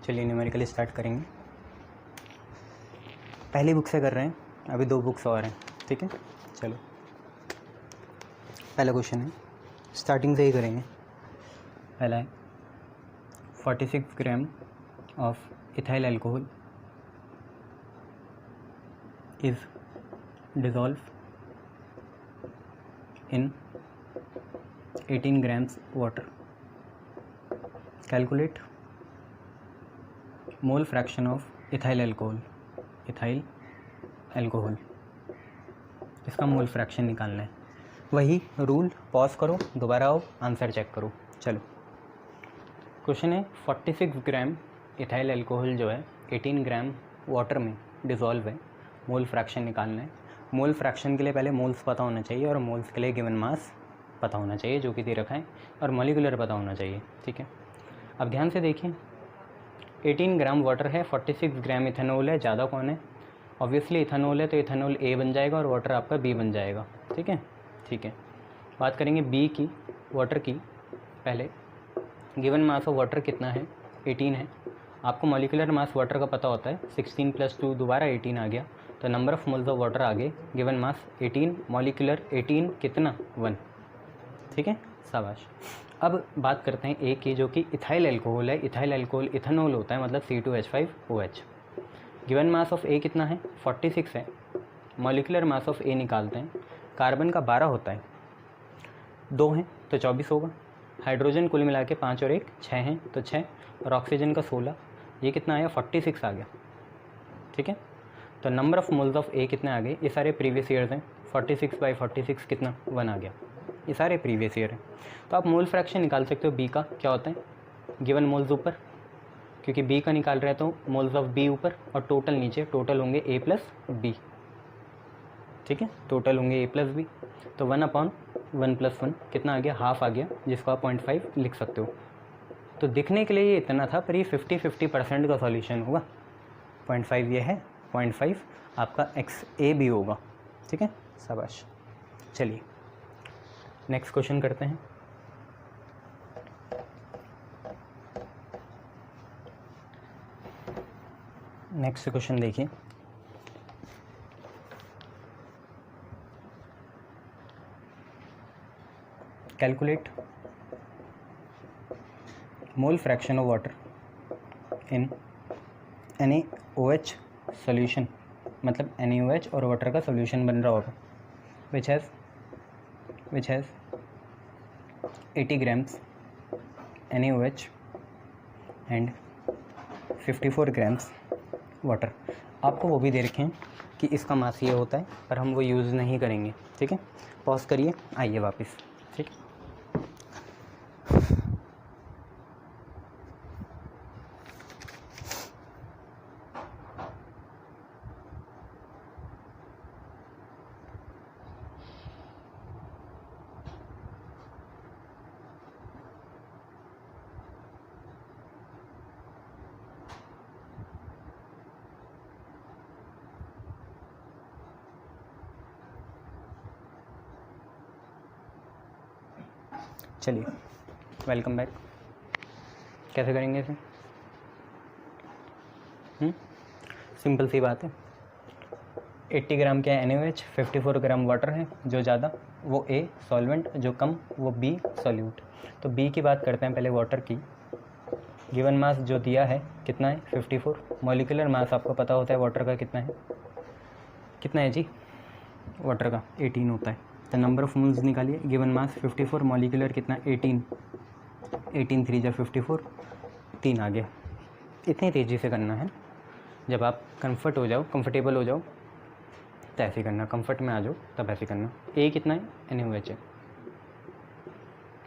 चलिए numerically start करेंगे। पहली बुक से कर रहे हैं, अभी 2 बुक्स और हैं, ठीक है। चलो पहला क्वेश्चन है, स्टार्टिंग से ही करेंगे। पहला है 46 gram of ethyl alcohol is dissolve in 18 grams water. Calculate mole fraction of ethyl alcohol. ethyl alcohol इसका मोल फ्रैक्शन निकालना है। वही रूल, पॉज करो, दोबारा आओ, आंसर चेक करो। चलो क्वेश्चन है 46 ग्राम इथाइल अल्कोहल जो है 18 ग्राम वाटर में डिज़ोल्व है, मोल फ्रैक्शन निकालना है। मोल फ्रैक्शन के लिए पहले मोल्स पता होना चाहिए और मोल्स के लिए गिवन मास पता होना चाहिए जो कि दे रखा है, और मॉलिक्यूलर पता होना चाहिए, ठीक है। अब ध्यान से देखिए, 18 ग्राम वाटर है, 46 ग्राम इथेनॉल है, ज़्यादा कौन है? ऑब्वियसली इथेनॉल है, तो इथेनॉल ए बन जाएगा और वाटर आपका बी बन जाएगा, ठीक है। ठीक है, बात करेंगे बी की, वाटर की। पहले गिवन मास ऑफ वाटर कितना है? 18 है। आपको मॉलिक्यूलर मास वाटर का पता होता है, 16 + 2 दोबारा 18 आ गया, तो number of moles of water आ गए। गिवन मास 18, मॉलिक्यूलर 18, कितना? 1, ठीक है, शाबाश। अब बात करते हैं ए की, जो कि इथाइल अल्कोहल है। इथाइल अल्कोहल इथेनॉल होता है, मतलब C2H5OH। गिवन मास ऑफ ए कितना है? 46 है। मॉलिक्यूलर मास ऑफ ए निकालते हैं। कार्बन का 12 होता है, 2 हैं तो 24 होगा। हाइड्रोजन कुल मिला के 5 और 1 6 हैं, तो 6, और ऑक्सीजन का 16। ये कितना आया? 46 आ गया, ठीक है। तो नंबर ऑफ मोल्स ऑफ ए कितने आ गए? ये सारे प्रीवियस ईयर्स हैं। 46/46 कितना? 1 आ गया। ये सारे प्रीवियस ईयर हैं। तो आप मोल फ्रैक्शन निकाल सकते हो बी का। क्या होता है? गिवन मोल्स ऊपर, क्योंकि बी का निकाल रहे हैं तो मोल्स ऑफ बी ऊपर और टोटल नीचे। टोटल होंगे ए प्लस बी, ठीक है, टोटल होंगे ए प्लस बी। तो 1/1 + 1 कितना आ गया? हाफ आ गया, जिसको आप 0.5 लिख सकते हो। तो दिखने के लिए ये इतना था, पर ये 50-50% का सॉल्यूशन होगा। 0.5 ये है, 0.5 आपका XA भी होगा, ठीक है, शाबाश। चलिए नेक्स्ट क्वेश्चन करते हैं। नेक्स्ट क्वेश्चन देखिए, calculate mole fraction of water in NaOH solution, मतलब NaOH और वाटर का सॉल्यूशन बन रहा होगा, which has 80 grams NaOH and 54 grams water. आपको वो भी दे रखे हैं कि इसका मास ये होता है, पर हम वो यूज़ नहीं करेंगे, ठीक है। पॉज करिए, आइए वापस, ठीक है। चलिए वेलकम बैक। कैसे करेंगे इसे? सिंपल सी बात है। 80 ग्राम क्या है? NaOH, 54 ग्राम वाटर है। जो ज़्यादा वो A सॉल्वेंट, जो कम वो B सॉल्यूट। तो B की बात करते हैं पहले, वाटर की। गिवन मास जो दिया है कितना है? 54। मॉलिक्यूलर मास आपको पता होता है वाटर का कितना है? कितना है जी? वाटर का 18 होता है। तो नंबर ऑफ मोल्स निकालिए। गिवन मास 54, मॉलिक्यूलर कितना? 18। 18 3 × 54, 3 आ गया। इतनी तेज़ी से करना है। जब आप कंफर्टेबल हो जाओ तो ऐसे करना, कंफर्ट में आ जाओ तब ऐसे करना। ए कितना है? NaOH है।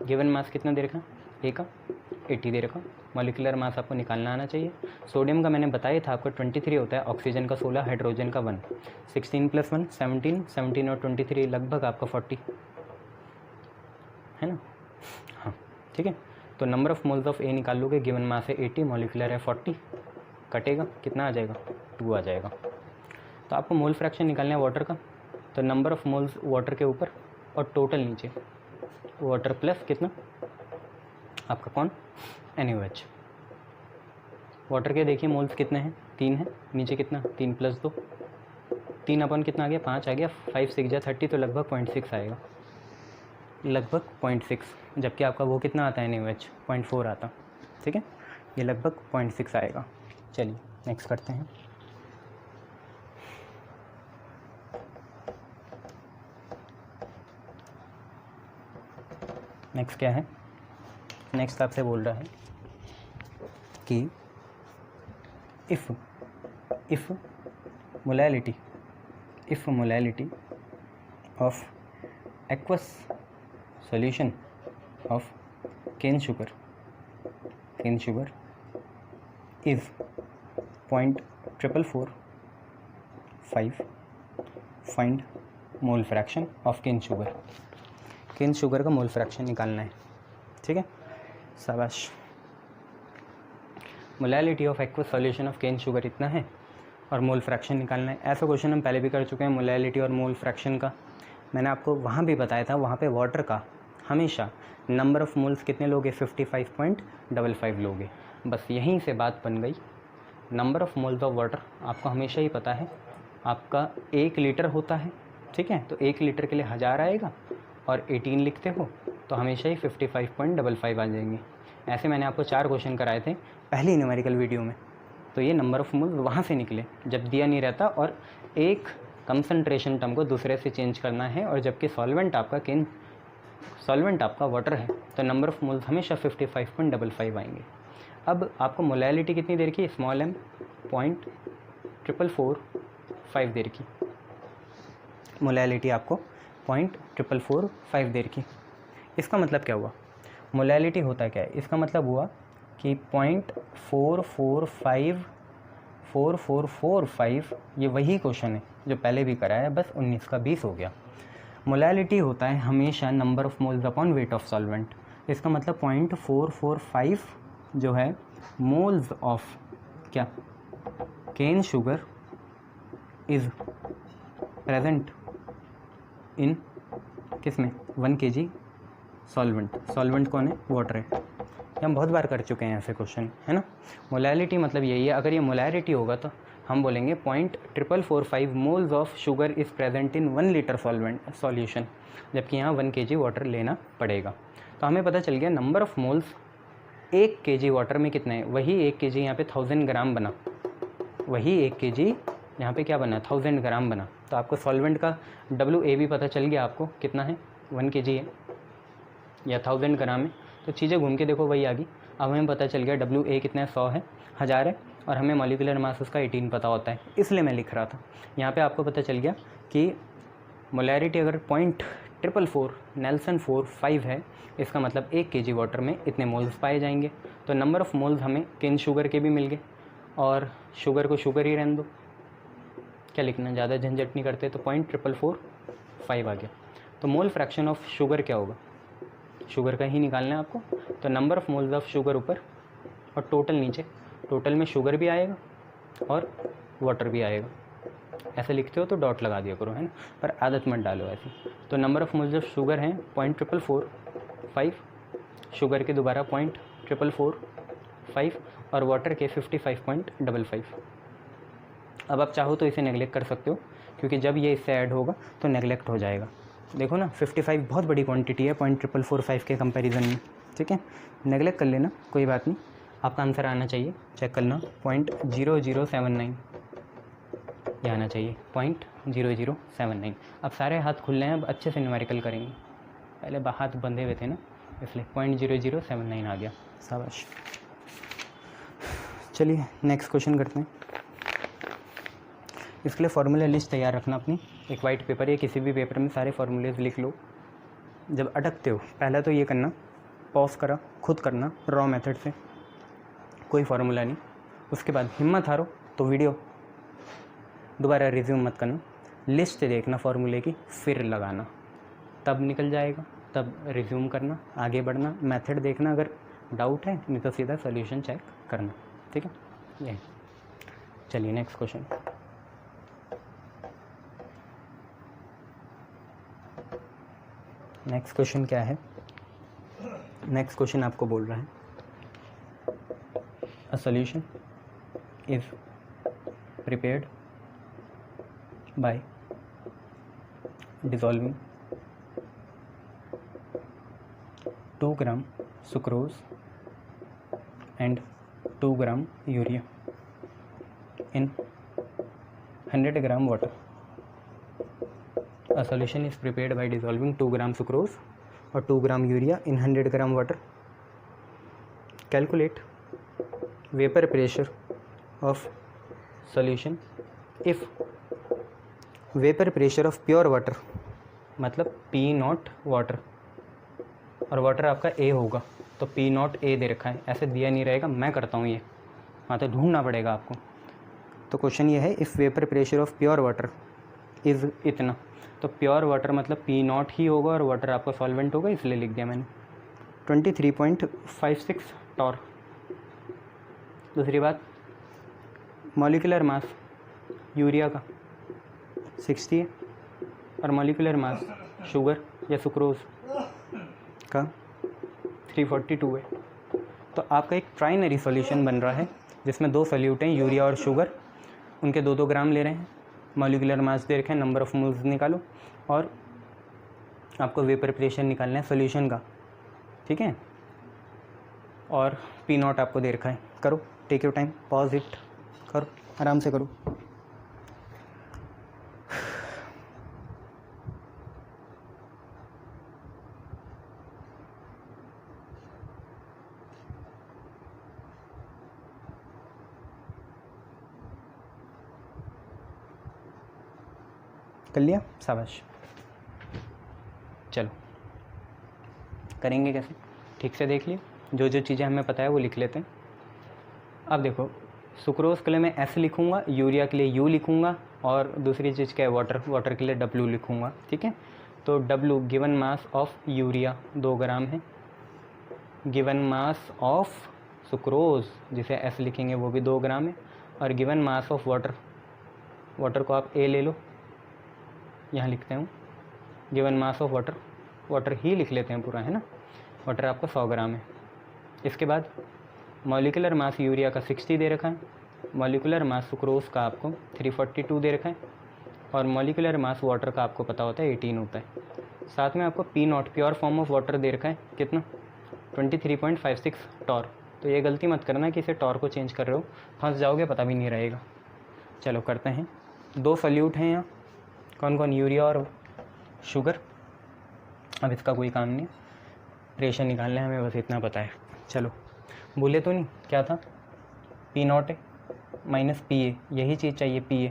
गिवन मास कितना दे रखा? ए का 80 दे रखा। मॉलिक्यूलर मास आपको निकालना आना चाहिए। सोडियम का मैंने बताया था आपको 23 होता है, ऑक्सीजन का 16, हाइड्रोजन का 1। 16 + 1 17, 17 और 23 लगभग आपका 40 है ना? हाँ, ठीक है। तो नंबर ऑफ मोल्स ऑफ ए निकाल लोगे। गिवन मास है 80, मॉलिक्यूलर है 40, कटेगा कितना आ जाएगा? 2 आ जाएगा। तो आपको मोल फ्रैक्शन निकालना है वाटर का। तो नंबर ऑफ मोल्स वाटर के ऊपर और टोटल नीचे, वाटर प्लस कितना आपका कौन? NaOH, वाटर के देखिए मोल्स कितने हैं, 3 है, नीचे कितना 3 + 2, 3 अपन कितना आ गया 5 आ गया, 5 6 जा 30, तो लगभग 0.6 आएगा, लगभग 0.6, जबकि आपका वो कितना आता है NaOH 0.4 आता। ठीक है, ये लगभग 0.6 आएगा। चलिए नेक्स्ट करते हैं। नेक्स्ट क्या है, नेक्स्ट आपसे बोल रहा है कि if molality of aqueous solution of cane sugar is 0.4445, find mole fraction of cane sugar. Cane sugar का मोल फ्रैक्शन निकालना है। ठीक है, शाबाश। Molality of aqueous solution of cane sugar इतना है और मोल फ्रैक्शन निकालना है। ऐसा क्वेश्चन हम पहले भी कर चुके हैं मोलैलिटी और मोल फ्रैक्शन का। मैंने आपको वहाँ भी बताया था, वहाँ पे वाटर का हमेशा नंबर ऑफ़ मोल्स कितने लोगे, 55.55 लोगे। बस यहीं से बात बन गई। Number of moles of water आपको हमेशा ही पता है, आपका 1 लीटर होता है। ठीक है, तो 1 लीटर के लिए 1000 आएगा और 18 लिखते हो तो हमेशा ही 55.55 आ जाएंगे। ऐसे मैंने आपको 4 क्वेश्चन कराए थे पहली न्यूमेरिकल वीडियो में। तो ये नंबर ऑफ़ मोल्स वहाँ से निकले जब दिया नहीं रहता और एक कंसंट्रेशन टर्म को दूसरे से चेंज करना है, और जबकि सॉल्वेंट आपका वाटर है तो नंबर ऑफ़ मोल्स हमेशा 55.55 आएंगे। अब आपको मोलैलिटी कितनी देर की, स्मॉल m 0.4445 देर की, मोलैलिटी आपको 0.4445 देर की। इसका मतलब क्या हुआ, मोलैलिटी होता क्या है, इसका मतलब हुआ कि 0.4445 ये वही क्वेश्चन है जो पहले भी कराया है, बस 19 का 20 हो गया। मोलैलिटी होता है हमेशा number of moles upon weight of solvent. इसका मतलब 0.445 जो है मोल्स ऑफ क्या, cane sugar is present in किसमें, 1 kg सॉल्वेंट कौन है, वाटर है। हम बहुत बार कर चुके हैं ऐसे क्वेश्चन, है ना। मोलैलिटी मतलब यही है। अगर ये मोलैलिटी होगा तो हम बोलेंगे 0.4445 moles of sugar is present in 1 litre solution, जबकि यहाँ 1 kg वाटर लेना पड़ेगा। तो हमें पता चल गया number of moles 1 kg water में कितना है, वही 1 kg यहाँ पे 1000 ग्राम बना, वही 1 kg यहाँ पे क्या बना, 1000 ग्राम बना। तो आपको सॉल्वेंट का WA भी पता चल गया, आपको कितना है, 1 kg है या 1000 ग्राम है। तो चीज़ें घूम के देखो वही आ गई। अब हमें पता चल गया WA कितना है, 100 है, 1000 है, और हमें मॉलिक्यूलर मास उसका 18 पता होता है, इसलिए मैं लिख रहा था। यहाँ पे आपको पता चल गया कि मोलैरिटी अगर 0.444 नेल्सन 45 है, इसका मतलब 1 kg वाटर में इतने मोल्स पाए जाएंगे। तो नंबर ऑफ़ मोल्स हमें केन शुगर के भी मिल गए, और शुगर को शुगर ही रहने दो, क्या लिखना, ज़्यादा झंझट नहीं करते। तो 0.4445 आ गया। तो मोल फ्रैक्शन ऑफ शुगर क्या होगा, शुगर का ही निकालना है आपको। तो number of moles of sugar ऊपर और टोटल नीचे, टोटल में शुगर भी आएगा और वाटर भी आएगा। ऐसे लिखते हो तो डॉट लगा दिया करो, है ना, पर आदत मत डालो ऐसी। तो number of moles of sugar हैं 0.4445, शुगर के दोबारा 0.4445 और वाटर के 55.55। अब आप चाहो तो इसे नेगलेक्ट कर सकते हो, क्योंकि जब ये इससे ऐड होगा तो नेगलेक्ट हो जाएगा। देखो ना, 55 बहुत बड़ी क्वांटिटी है 0.4445 के कंपैरिजन में। ठीक है, नेगलेक्ट कर लेना, कोई बात नहीं। आपका आंसर आना चाहिए, चेक करना, 0.0079 ये आना चाहिए, 0.0079। अब सारे हाथ खुल रहे हैं, अब अच्छे से न्यूमेरिकल करेंगे। पहले हाथ बंधे हुए थे ना, इसलिए 0.0079 आ गया, शाबाश। चलिए नेक्स्ट क्वेश्चन करते हैं। इसके लिए फार्मूला लिस्ट तैयार रखना अपनी, एक वाइट पेपर या किसी भी पेपर में सारे फार्मूलेज लिख लो। जब अटकते हो पहले तो ये करना, पॉज करा, खुद करना रॉ मेथड से, कोई फार्मूला नहीं। उसके बाद हिम्मत हारो तो वीडियो दोबारा रिज्यूम मत करना, लिस्ट देखना फार्मूले की, फिर लगाना, तब निकल जाएगा। तब रिज्यूम करना, आगे बढ़ना, मेथड देखना अगर डाउट है, नहीं तो सीधा सोल्यूशन चेक करना। ठीक है, ये चलिए नेक्स्ट क्वेश्चन। नेक्स्ट क्वेश्चन क्या है, नेक्स्ट क्वेश्चन आपको बोल रहा है a solution is prepared by dissolving 2 gram sucrose and 2 gram urea in 100 gram water. A solution is prepared by dissolving 2 gram sucrose or 2 gram urea in 100 gram water. Calculate vapor pressure of solution if vapor pressure of pure water मतलब P0 water और water आपका A होगा तो P0 A दे रखा है, ऐसे दिया नहीं रहेगा, मैं करता हूँ ये, हाँ तो ढूंढना पड़ेगा आपको। तो क्वेश्चन ये है if vapour pressure of pure water is इतना, तो प्योर वाटर मतलब P0 ही होगा और वाटर आपका सॉल्वेंट होगा, इसलिए लिख दिया मैंने 23.56 टॉर। दूसरी बात, मॉलिक्यूलर मास यूरिया का 60 है और मॉलिक्यूलर मास शुगर या सुक्रोज का 342 है। तो आपका एक ट्राइनरी सॉल्यूशन बन रहा है जिसमें 2 सॉल्यूट हैं, यूरिया और शुगर, उनके 2-2 ग्राम ले रहे हैं, मॉलिक्यूलर मास दे रखे हैं, नंबर ऑफ मोल्स निकालो और आपको वेपर प्रेशर निकालना है सॉल्यूशन का, ठीक है। और P0 आपको दे रखा है। करो, take your time, pause it, करो आराम से करो। कर लिया, शाबाश। चलो करेंगे कैसे, ठीक से देख लिए, जो जो चीज़ें हमें पता है वो लिख लेते हैं। अब देखो, सुक्रोज के लिए मैं S लिखूँगा, यूरिया के लिए U लिखूँगा और दूसरी चीज़ क्या है, वाटर के लिए W लिखूँगा, ठीक है। तो W given mass of urea 2 ग्राम है, गिवन मास ऑफ सुक्रोज जिसे S लिखेंगे वो भी 2 ग्राम है, और गिवन मास ऑफ वाटर को आप A ले लो, यहाँ लिखते हूँ गिवन मास ऑफ वाटर ही लिख लेते हैं पूरा, है ना। वाटर आपका 100 ग्राम है। इसके बाद मॉलिक्यूलर मास यूरिया का 60 दे रखा है, मॉलिक्यूलर मास सुक्रोज का आपको 342 दे रखा है और मॉलिक्यूलर मास वाटर का आपको पता होता है 18 होता है। साथ में आपको P0 pure form of water दे रखा है, कितना 23.56 टॉर। तो ये गलती मत करना कि इसे टॉर को चेंज कर रहे हो, फंस जाओगे, पता भी नहीं रहेगा। चलो करते हैं, 2 सॉल्यूट हैं यहाँ, कौन कौन, यूरिया और शुगर। अब इसका कोई काम नहीं, प्रेशर निकालना है हमें, बस इतना पता है। चलो भूले तो नहीं, क्या था, P0 है माइनस PA, यही चीज़ चाहिए, PA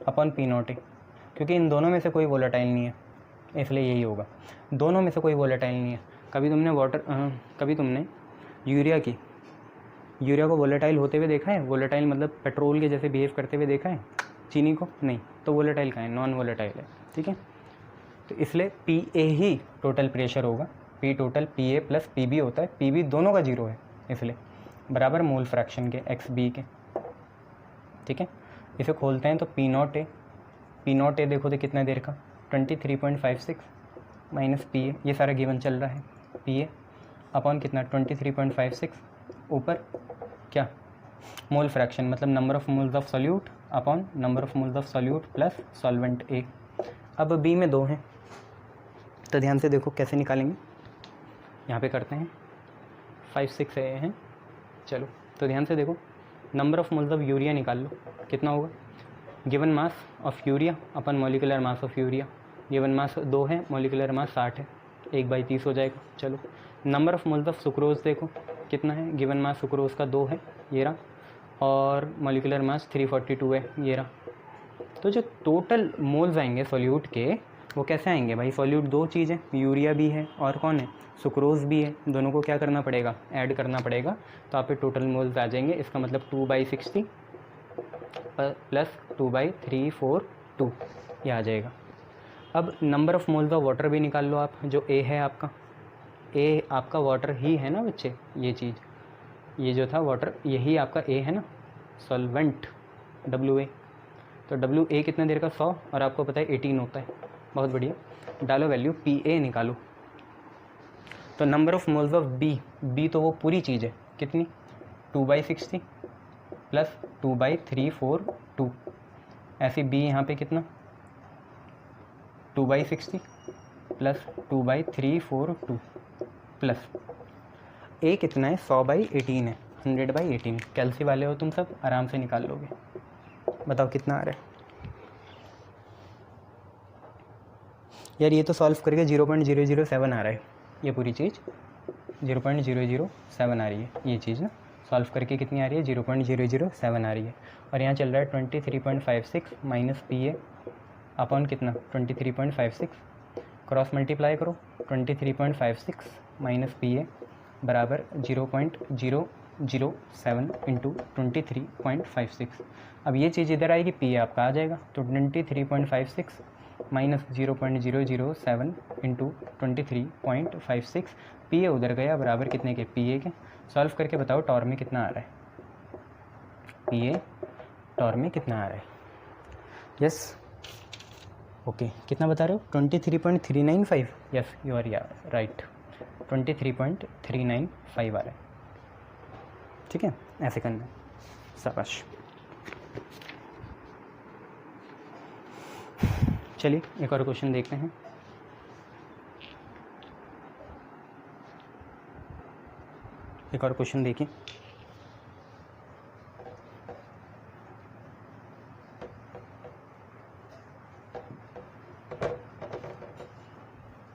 अपन P0 है, क्योंकि इन दोनों में से कोई वोलेटाइल नहीं है, इसलिए यही होगा। दोनों में से कोई वोलेटाइल नहीं है। कभी तुमने यूरिया को वोलेटाइल होते हुए देखा है? वोलेटाइल मतलब पेट्रोल के जैसे बिहेव करते हुए देखा है चीनी को? नहीं। तो वोलेटाइल का है, नॉन वोलेटाइल है, ठीक है। तो इसलिए PA ही टोटल प्रेशर होगा, P total PA plus PB होता है, PB दोनों का 0 है, इसलिए बराबर मोल फ्रैक्शन के XB के, ठीक है। इसे खोलते हैं तो P0 A देखो तो कितना देर का 23.56 माइनस PA, ये सारा गिवन चल रहा है, PA अपॉन कितना 23.56 ऊपर क्या मोल फ्रैक्शन मतलब number of moles of solute upon number of moles of solute plus solvent A। अब B में 2 हैं तो ध्यान से देखो कैसे निकालेंगे, यहाँ पे करते हैं 5 6 A हैं। चलो तो ध्यान से देखो, number of moles of urea निकाल लो, कितना होगा, given mass of urea upon molecular mass of urea, given mass 2 है, मॉलिक्यूलर मास 60 है, 1/30 हो जाएगा। चलो number of moles of sucrose देखो कितना है, गिवन मास सुक्रोज का 2 है, ये रहा, और मॉलिक्यूलर मास 342 है, ये रहा। तो जो टोटल मोल्स आएंगे सॉल्यूट के वो कैसे आएंगे भाई, सॉल्यूट 2 चीज़ें, यूरिया भी है और कौन है, सुक्रोज भी है, दोनों को क्या करना पड़ेगा, ऐड करना पड़ेगा, तो आप पे टोटल मोल्स आ जाएंगे। इसका मतलब 2/60 प्लस 2/342 ये आ जाएगा। अब number of moles of water भी निकाल लो आप, जो A है आपका, A आपका वाटर ही है ना बच्चे, ये चीज़, ये जो था वाटर यही आपका A है ना, सॉल्वेंट WA। तो WA कितना देर का 100 और आपको पता है 18 होता है, बहुत बढ़िया। डालो वैल्यू, PA निकालो। तो number of moles of B तो वो पूरी चीज़ है, कितनी 2/60 प्लस 2/342, ऐसे बी यहाँ पे कितना 2/60 प्लस 2/342 प्लस ए कितना है 100/18 है, 100/18। कैलसी वाले हो तुम सब, आराम से निकाल लोगे। बताओ कितना आ रहा है यार। ये तो सॉल्व करके 0.007 आ रहा है, ये पूरी चीज़ 0.007 आ रही है। ये चीज़ ना सॉल्व करके कितनी आ रही है 0.007 आ रही है। और यहाँ चल रहा है 23.56 माइनस पी ए अपॉन कितना 23.56, क्रॉस मल्टीप्लाई करो 23.56 माइनस पी ए बराबर 0.007 इंटू 23.56। अब ये चीज़ इधर आएगी, पी ए आपका आ जाएगा, तो 23.56 माइनस 0.007 इंटू 23.56, पी ए उधर गया बराबर कितने के पी ए के। सॉल्व करके बताओ टॉर में कितना आ रहा है, पी ए टॉर में कितना आ रहा है। यस ओके, कितना बता रहे हो 23.395। यस यू आर राइट, 23.395 आ रहा है। ठीक है, ऐसे करना है, शाबाश। चलिए एक और क्वेश्चन देखते हैं। एक और क्वेश्चन देखिए।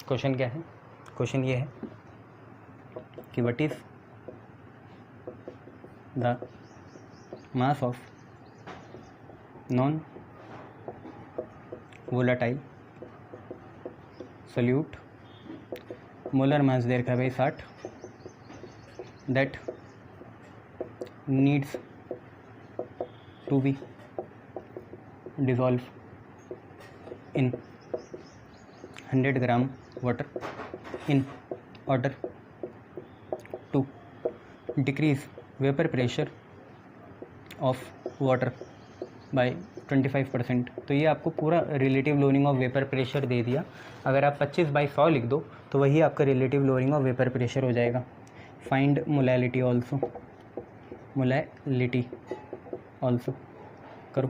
क्वेश्चन क्या है, क्वेश्चन ये है कि what is the mass of non volatile solute, molar mass दे रखा है भाई 60, that needs to be dissolve in 100 gram water in order to decrease vapor pressure of water by 25%। तो ये आपको पूरा relative lowering of vapour pressure दे दिया। अगर आप 25/100 लिख दो तो वही आपका relative lowering of vapour pressure हो जाएगा। Find molality also, molality also करो।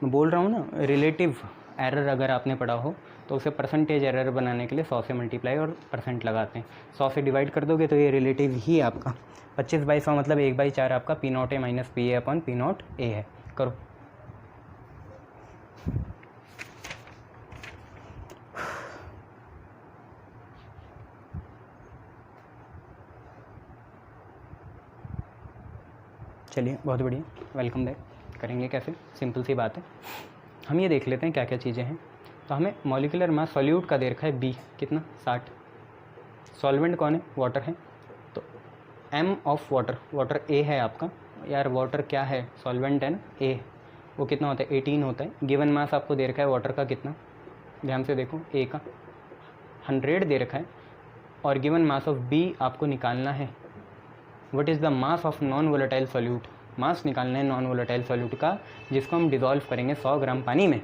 मैं बोल रहा हूँ ना, रिलेटिव एरर अगर आपने पढ़ा हो तो उसे परसेंटेज एरर बनाने के लिए 100 से मल्टीप्लाई और परसेंट लगाते हैं। 100 से डिवाइड कर दोगे तो ये रिलेटिव ही आपका 25/100 मतलब 1/4 आपका P naught A minus P A upon P naught ए है। करो। चलिए बहुत बढ़िया, वेलकम बैक। करेंगे कैसे, सिंपल सी बात है। हम ये देख लेते हैं क्या क्या चीज़ें हैं। तो हमें मॉलिक्यूलर मास सॉल्यूट का दे रखा है बी कितना 60, सॉल्वेंट कौन है वाटर है, तो एम ऑफ वाटर, वाटर ए है आपका यार। वाटर क्या है, सॉल्वेंट है ना, ए, वो कितना होता है 18 होता है। गिवन मास आपको दे रखा है वाटर का कितना, ध्यान से देखो, ए का 100 दे रखा है और गिवन मास ऑफ बी आपको निकालना है। What is the mass of non volatile solute, mass निकालना है नॉन वोलेटाइल सॉल्यूट का, जिसको हम डिज़ोल्व करेंगे 100 ग्राम पानी में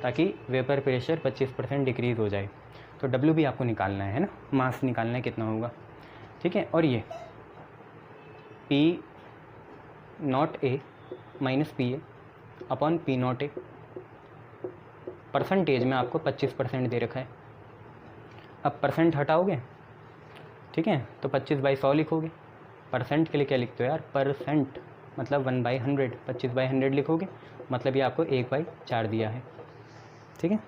ताकि वेपर प्रेशर 25% डिक्रीज़ हो जाए। तो डब्ल्यू भी आपको निकालना है ना, मास निकालना है कितना होगा। ठीक है, और ये P naught A minus P A upon P naught A, percentage में आपको 25% दे रखा है। अब परसेंट हटाओगे, ठीक है, तो 25/100 लिखोगे। परसेंट के लिए क्या लिखते हो यार, परसेंट मतलब 1/100, 25/100 लिखोगे मतलब ये आपको 1/4 दिया है। ठीक है,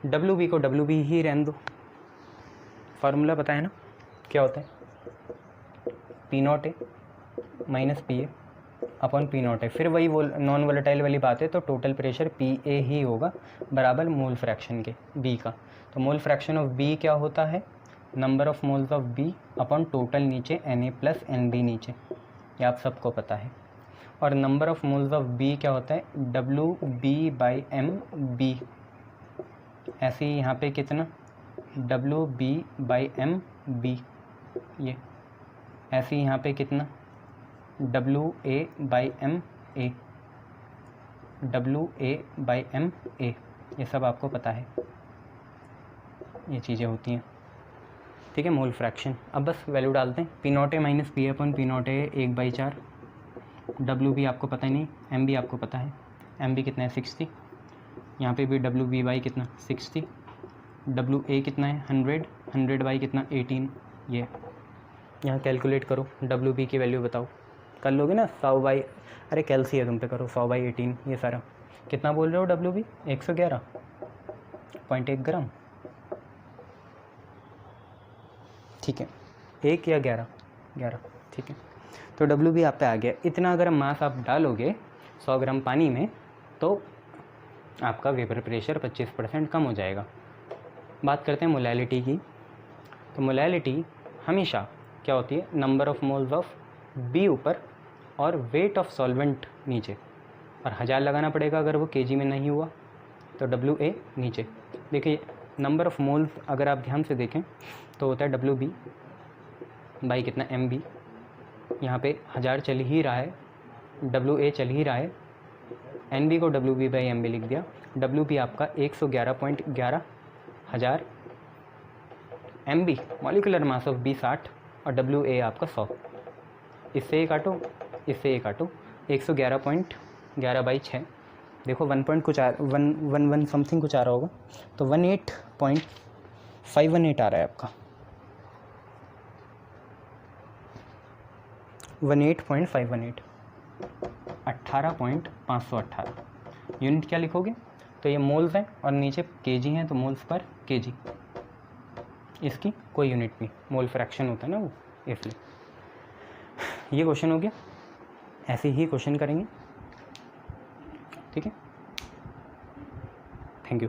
डब्ल्यू बी को डब्ल्यू बी ही रहने दो। फार्मूला पता है ना क्या होता है, P naught A minus P A upon P naught ए। फिर वही नॉन वोलेटाइल वाली बात है, तो टोटल प्रेशर पी ए ही होगा बराबर मोल फ्रैक्शन के बी का। तो मोल फ्रैक्शन ऑफ बी क्या होता है, number of moles of B upon total नीचे N A plus N B नीचे, ये आप सबको पता है। और number of moles of B क्या होता है, W B by M B. ऐसे ही यहाँ पे कितना, W B by M B, ये ऐसे ही यहाँ पे कितना, W A by M A, W A by M A, ये सब आपको पता है, ये चीज़ें होती हैं। ठीक है, मोल फ्रैक्शन। अब बस वैल्यू डालते हैं, P naught A minus P upon P naught A 1/4 W B आपको पता ही नहीं, एम बी आपको पता है, एम बी कितना है 60, यहाँ पे भी डब्ल्यू बी बाई कितना 60, डब्ल्यू ए कितना है 100, 100 बाई कितना 18, ये यहाँ कैलकुलेट करो, डब्ल्यू बी की वैल्यू बताओ, कर लोगे ना 100 बाई, अरे कैलसी है तुम पे, करो 100 बाई 18, ये सारा कितना बोल रहे हो डब्ल्यू बी 111.1 ग्राम, ठीक है, 1 या 11, ठीक है। तो डब्ल्यू बी आप पे आ गया। इतना अगर मास आप डालोगे 100 ग्राम पानी में तो आपका वेपर प्रेशर 25% कम हो जाएगा। बात करते हैं मोलैलिटी की। तो मोलैलिटी हमेशा क्या होती है, number of moles of B ऊपर और वेट ऑफ सॉल्वेंट नीचे, और 1000 लगाना पड़ेगा अगर वो केजी में नहीं हुआ, तो डब्ल्यू ए नीचे। देखिए नंबर ऑफ मोल्स अगर आप ध्यान से देखें तो होता है डब्ल्यू बी बाई कितना एम बी, यहाँ पे 1000 चल ही रहा है, डब्ल्यू ए चल ही रहा है, एन बी को W B by M B लिख दिया, डब्ल्यू बी आपका 111.11 हज़ार, M B molecular mass of B 60 और डब्ल्यू ए आपका 100। इससे एक काटो, इससे एक काटो, 111.11 बाई 6, देखो 1 पॉइंट कुछ आ 1 समथिंग कुछ आ रहा होगा, तो 18.518 आ रहा है आपका, 18.518, 18.518 यूनिट क्या लिखोगे, तो ये मोल्स हैं और नीचे केजी हैं, तो मोल्स पर केजी, इसकी कोई यूनिट नहीं, मोल फ्रैक्शन होता है ना वो, इसलिए। ये क्वेश्चन हो गया, ऐसे ही क्वेश्चन करेंगे, ठीक है। Thank you,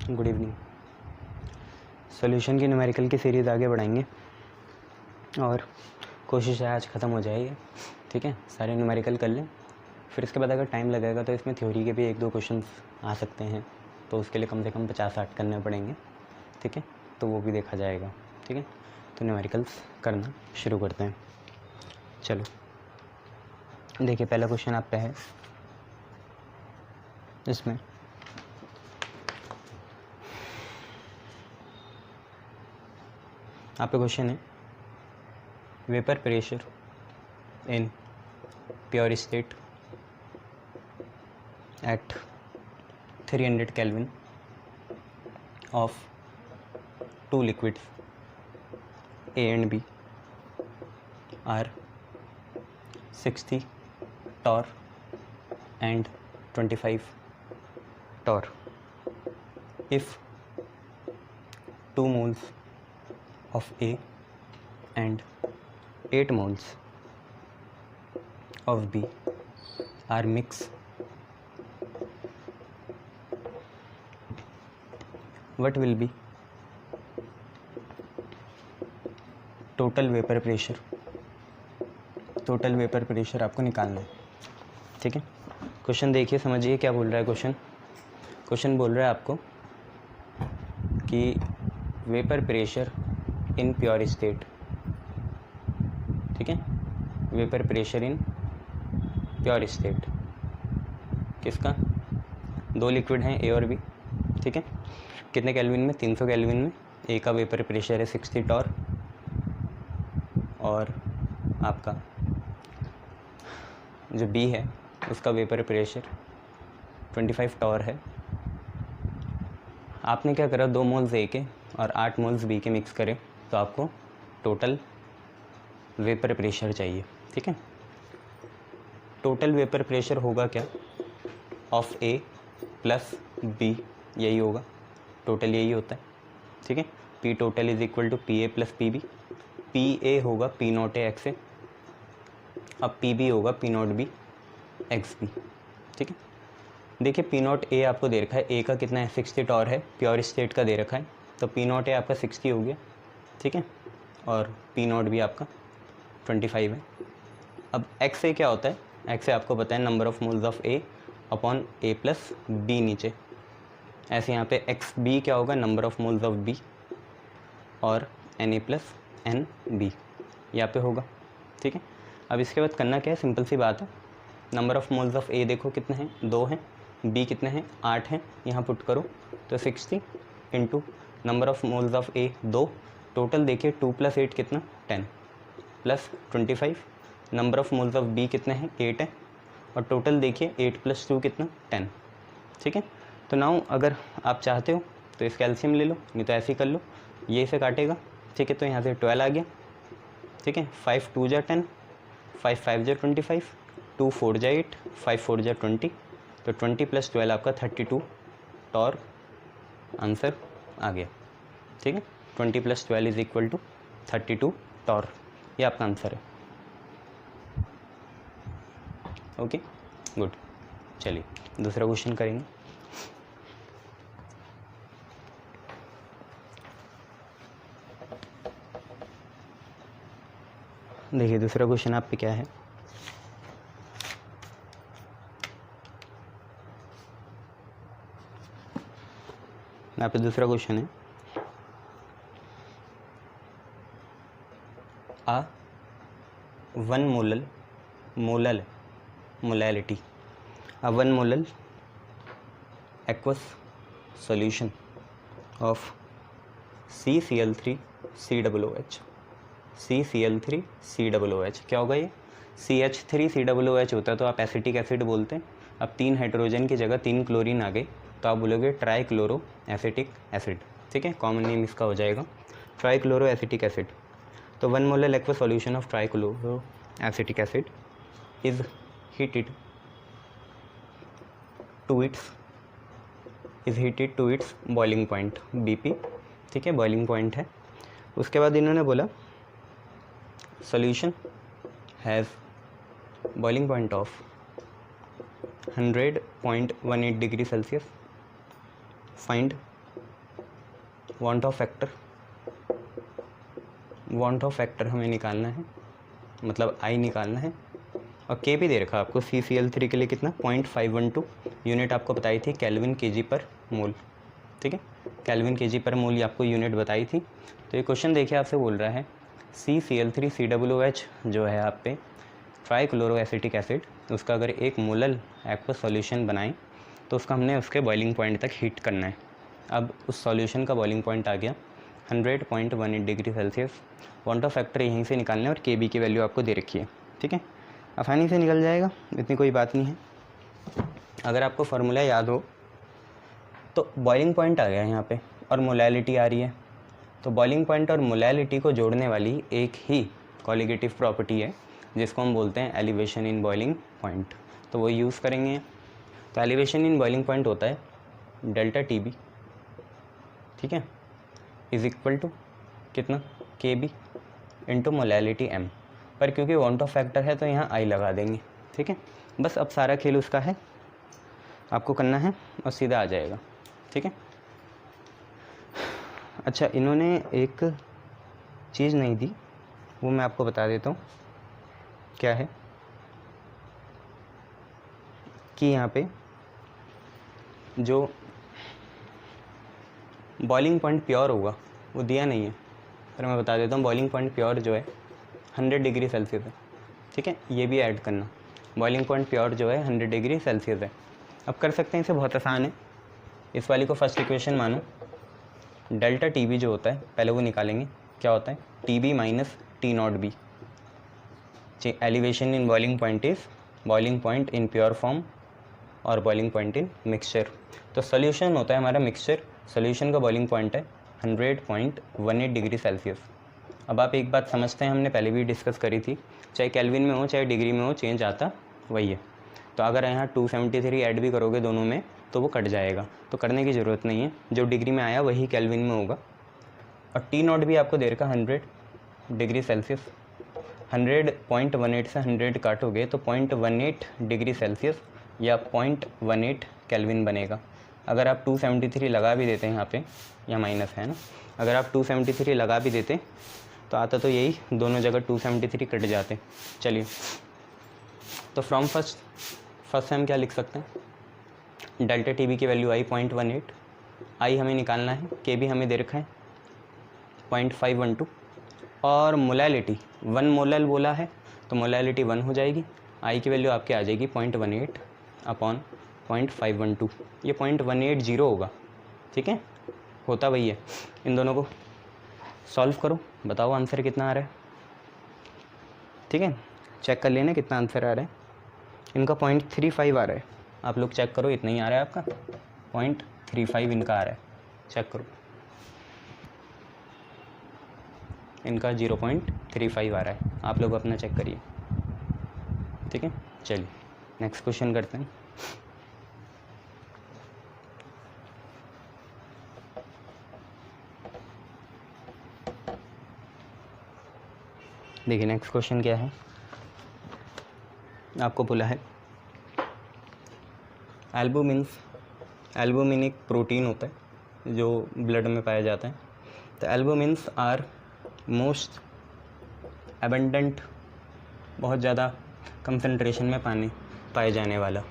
good evening. Solution की न्यूमेरिकल की सीरीज़ आगे बढ़ाएंगे और कोशिश है आज ख़त्म हो जाए ये, ठीक है। सारे न्यूमेरिकल कर लें, फिर इसके बाद अगर टाइम लगेगा तो इसमें थ्योरी के भी 1-2 क्वेश्चंस आ सकते हैं, तो उसके लिए कम से कम 50-60 करने पड़ेंगे, ठीक है, तो वो भी देखा जाएगा, ठीक है। तो न्यूमेरिकल्स करना शुरू करते हैं। चलो देखिए, पहला क्वेश्चन आप पे है, इसमें आप पे क्वेश्चन है, vapour pressure in pure state at 300 Kelvin of 2 liquids A and B are 60 torr and 25 torr. If 2 moles of A and 8 moles of B are mixed, what will be total vapor pressure? Total vapour pressure आपको निकालना है, ठीक है। Question देखिए, समझिए क्या बोल रहा है क्वेश्चन। क्वेश्चन बोल रहा है आपको कि vapour pressure in pure state, ठीक है, vapour pressure in pure state किसका, 2 लिक्विड हैं ए और बी, ठीक है। कितने केल्विन में, 300 केल्विन में। ए का वेपर प्रेशर है 60 टॉर और आपका जो बी है उसका वेपर प्रेशर 25 टॉर है। आपने क्या करा, 2 मोल्स ए के और 8 मोल्स बी के मिक्स करें, तो आपको टोटल वेपर प्रेशर चाहिए, ठीक है। टोटल वेपर प्रेशर होगा क्या, ऑफ ए प्लस बी, यही होगा टोटल, यही होता है, ठीक है। P total is equal to P A plus P B. P A होगा P naught A X A, अब पी बी होगा P naught B X B, ठीक है। देखिए पी नॉट ए आपको दे रखा है, ए का कितना है 60 टॉर है, प्योर स्टेट का दे रखा है, तो पी नॉट ए आपका 60 हो गया, ठीक है, और पी नॉट भी आपका 25 है। अब एक्स ए क्या होता है, एक्स ए आपको पता है number of moles of A upon A plus B नीचे, ऐसे यहाँ पे एक्स बी क्या होगा, number of moles of B और N A plus N B यहाँ पे होगा, ठीक है। अब इसके बाद करना क्या है, सिंपल सी बात है, नंबर ऑफ मोल्स ऑफ ए देखो कितने हैं, 2 हैं, बी कितने हैं 8 हैं, यहाँ पुट करो तो 60 into number of moles of A 2, total देखिए 2 + 8 कितना 10, plus 25, number of moles of B कितने हैं 8 है, और टोटल देखिए 8 + 2 कितना 10, ठीक है। तो नाउ अगर आप चाहते हो तो इसका एलसीएम ले लो, नहीं तो ऐसे ही कर लो, ये इसे काटेगा, ठीक है। तो यहाँ से 12 आ गया, ठीक है। 5 2 जा 10, 5 5 जा 25, 2 4 जा 8, 5 4 जा 20, तो 20 + 12 आपका 32 टॉर्क आंसर आ गया, ठीक है। 20 + 12 = 32 टॉर्क, ये आपका आंसर है। ओके गुड, चलिए दूसरा क्वेश्चन करेंगे। देखिए दूसरा क्वेश्चन आप पे क्या है, यहाँ पे दूसरा क्वेश्चन है, आ 1 molality, a 1 molal aqueous solution of CCl3COOH, CCl3COOH क्या होगा ये, CH3COOH होता है तो आप एसिटिक एसिड बोलते हैं। अब 3 हाइड्रोजन की जगह 3 क्लोरीन आ गए तो आप बोलोगे ट्राइक्लोरो एसिटिक एसिड, ठीक है। कॉमन नेम इसका हो जाएगा ट्राइक्लोरो एसिटिक एसिड। तो 1 molal aqueous solution of trichloro acetic acid is heated to its boiling point BP, ठीक है, बॉइलिंग पॉइंट है। उसके बाद इन्होंने बोला solution has boiling point of 100.18 degree Celsius, find want of factor हमें निकालना है, मतलब I निकालना है, और K भी दे रखा आपको CCl3 के लिए कितना 0.512, यूनिट आपको बताई थी केल्विन kg पर मोल, ठीक है, केल्विन kg पर मोल ये आपको यूनिट बताई थी। तो ये क्वेश्चन देखिए आपसे बोल रहा है CCl3COOH जो है आप पे ट्राइक्लोरो एसिटिक एसिड, उसका अगर 1 मोलल एक्वस सॉल्यूशन बनाएं तो उसका हमने उसके बॉइलिंग पॉइंट तक हीट करना है। अब उस सॉल्यूशन का बॉइलिंग पॉइंट आ गया 100.18 degree Celsius, want of factor यहीं से निकालना है और KB की वैल्यू आपको दे रखी है, ठीक है, आसानी से निकल जाएगा, इतनी कोई बात नहीं है। अगर आपको फार्मूला याद हो तो बॉइलिंग पॉइंट आ गया यहाँ पे और मोलैलिटी आ रही है, तो बॉइलिंग पॉइंट और मोलैलिटी को जोड़ने वाली एक ही कॉलिगेटिव प्रॉपर्टी है जिसको हम बोलते हैं एलिवेशन इन बॉइलिंग पॉइंट, तो वो यूज़ करेंगे। तो एलिवेशन इन बॉइलिंग पॉइंट होता है डेल्टा TB, ठीक है, इज इक्वल टू कितना KB इंटू मोलैलिटी M, पर क्योंकि वांट ऑफ फैक्टर है तो यहाँ I लगा देंगे, ठीक है। बस अब सारा खेल उसका है, आपको करना है और सीधा आ जाएगा, ठीक है। अच्छा इन्होंने एक चीज़ नहीं दी, वो मैं आपको बता देता हूँ क्या है, कि यहाँ पे जो बॉइलिंग पॉइंट प्योर होगा वो दिया नहीं है, पर मैं बता देता हूँ बॉइलिंग पॉइंट प्योर जो है 100 डिग्री सेल्सियस है, ठीक है, ये भी ऐड करना। बॉइलिंग पॉइंट प्योर जो है 100 डिग्री सेल्सियस है। अब कर सकते हैं, इसे बहुत आसान है, इस वाली को फर्स्ट इक्वेशन मानो, डेल्टा TB जो होता है पहले वो निकालेंगे, क्या होता है TB minus T0B, elevation in boiling point is boiling point in pure form और बॉइलिंग पॉइंट इन मिक्सचर। तो सोल्यूशन होता है हमारा मिक्सचर, सोल्यूशन का बॉइलिंग पॉइंट है 100.18 डिग्री सेल्सियस। अब आप एक बात समझते हैं, हमने पहले भी डिस्कस करी थी, चाहे केल्विन में हो चाहे डिग्री में हो, चेंज आता वही है। तो अगर यहाँ 273 ऐड भी करोगे दोनों में तो वो कट जाएगा, तो करने की ज़रूरत नहीं है, जो डिग्री में आया वही केल्विन में होगा। और T0 भी आपको दे रखा 100 डिग्री सेल्सियस, 100.18 से 100 काटोगे तो 0.18 डिग्री सेल्सियस या 0.18 केल्विन बनेगा। अगर आप 273 लगा भी देते हैं यहाँ पे, या माइनस है ना, अगर आप 273 लगा भी देते तो आता तो यही, दोनों जगह 273 कट जाते। चलिए तो फ्रॉम फर्स्ट हम क्या लिख सकते हैं, डेल्टा TB की वैल्यू आई 0.18, आई हमें निकालना है, KB हमें दे रखा है 0.512, और मोलैलिटी 1 मोलल बोला है तो मोलैलिटी 1 हो जाएगी, आई की वैल्यू आपके आ जाएगी 0.18 अपॉन 0.512, ये 0.180 होगा, ठीक है, होता वही है। इन दोनों को सॉल्व करो, बताओ आंसर कितना आ रहा है। ठीक है, चेक कर लेना कितना आंसर आ रहा है। इनका 0.35 आ रहा है, आप लोग चेक करो, इतना ही आ रहा है आपका, 0.35 इनका आ रहा है, चेक करो। इनका 0.35 आ रहा है, आप लोग अपना चेक करिए। ठीक है, चलिए नेक्स्ट क्वेश्चन करते हैं। देखिए नेक्स्ट क्वेश्चन क्या है, आपको बोला है एल्बुमिन एक प्रोटीन होता है जो ब्लड में पाया जाता है। तो एल्बुमिन्स आर मोस्ट एबंडेंट, बहुत ज़्यादा कंसंट्रेशन में पाए जाने वाला,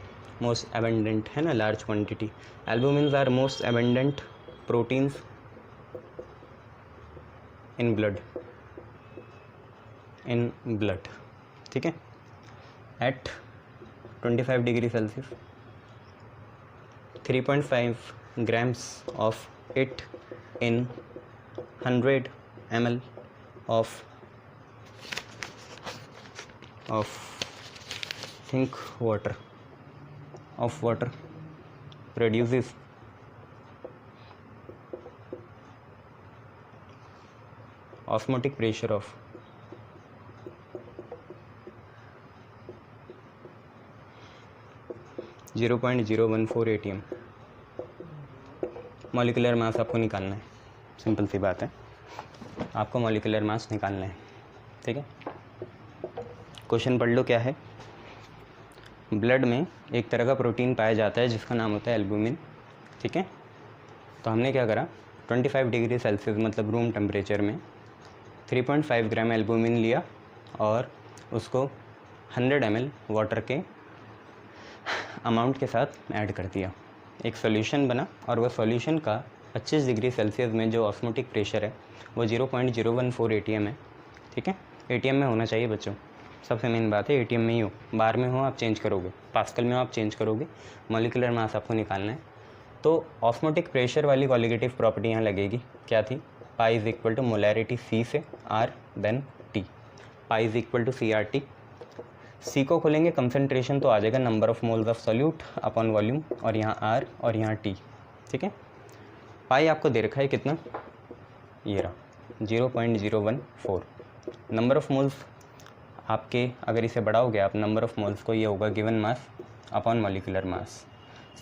मोस्ट एबंडेंट है ना, large quantity. Albumins are most abundant proteins in blood, ठीक है, at 25 degree Celsius 3.5 grams of it in 100 ml of water produces osmotic pressure of 0.014 atm। Molecular mass आपको निकालना है, सिंपल सी बात है, आपको मॉलिक्यूलर मास निकालना है। ठीक है, क्वेश्चन पढ़ लो क्या है। ब्लड में एक तरह का प्रोटीन पाया जाता है जिसका नाम होता है एल्बुमिन। ठीक है, तो हमने क्या करा, 25 डिग्री सेल्सियस मतलब रूम टेम्परेचर में 3.5 ग्राम एल्बुमिन लिया और उसको 100 ml वाटर के अमाउंट के साथ ऐड कर दिया, एक सॉल्यूशन बना और वह सॉल्यूशन का 25 डिग्री सेल्सियस में जो ऑस्मोटिक प्रेशर है वो 0.014 atm है। ठीक है, atm में होना चाहिए बच्चों, सबसे मेन बात है atm में ही हो, बार में हो आप चेंज करोगे, पास्कल में हो आप चेंज करोगे, मॉलिक्यूलर मास आपको निकालना है। तो ऑस्मोटिक प्रेशर वाली कॉलिगेटिव प्रॉपर्टी यहाँ लगेगी, क्या थी, pi is equal to molarity C से R then T, pi is equal to CRT। C को खोलेंगे कंसंट्रेशन तो आ जाएगा number of moles of solute upon volume, और यहाँ आर और यहाँ टी। ठीक है, पाई आपको दे रखा है कितना, ये रहा 0.014। नंबर ऑफ मोल्स आपके, अगर इसे बढ़ाओगे आप नंबर ऑफ मोल्स को, ये होगा गिवन मास अपॉन मॉलिक्यूलर मास।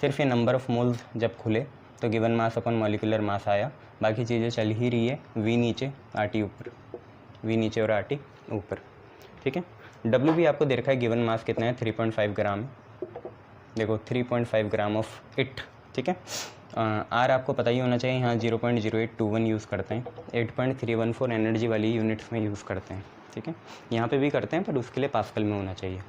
सिर्फ ये नंबर ऑफ मोल्स जब खुले तो गिवन मास अपॉन मॉलिक्यूलर मास आया, बाकी चीज़ें चल ही रही है, वी नीचे आर टी ऊपर, वी नीचे और आर टी ऊपर। ठीक है, डब्ल्यू भी आपको दे रखा है, गिवन मास कितना है 3.5 ग्राम है, देखो 3.5 ग्राम ऑफ इट। ठीक है, आर आपको पता ही होना चाहिए, यहाँ 0.0821 यूज़ करते हैं, 8.314 एनर्जी वाली यूनिट्स में यूज़ करते हैं। ठीक है, यहाँ पे भी करते हैं पर उसके लिए पास्कल में होना चाहिए।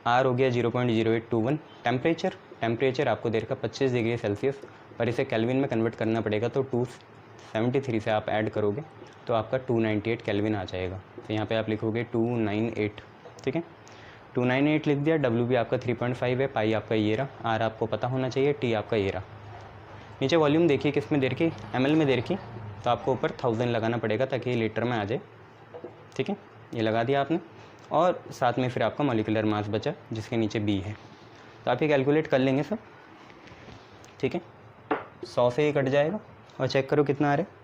आर हो गया 0.0821। टेम्परेचर आपको दे रखा 25 डिग्री सेल्सियस, पर इसे केल्विन में कन्वर्ट करना पड़ेगा, तो 273 से आप ऐड करोगे तो आपका 298 केल्विन आ जाएगा। तो यहाँ पे आप लिखोगे 298। ठीक है, 298 लिख दिया। डब्ल्यू भी आपका 3.5 है, पाई आपका ये रहा, आर आपको पता होना चाहिए, टी आपका ये रहा। नीचे वॉल्यूम देखिए किस में दे रखी, ml में दे रखी, तो आपको ऊपर 1000 लगाना पड़ेगा ताकि ये लीटर में आ जाए। ठीक है, ये लगा दिया आपने, और साथ में फिर आपका मॉलिक्यूलर मास बचा जिसके नीचे बी है, तो आप ये कैलकुलेट कर लेंगे सब। ठीक है, 100 से ही कट जाएगा, और चेक करो कितना आ रहा है।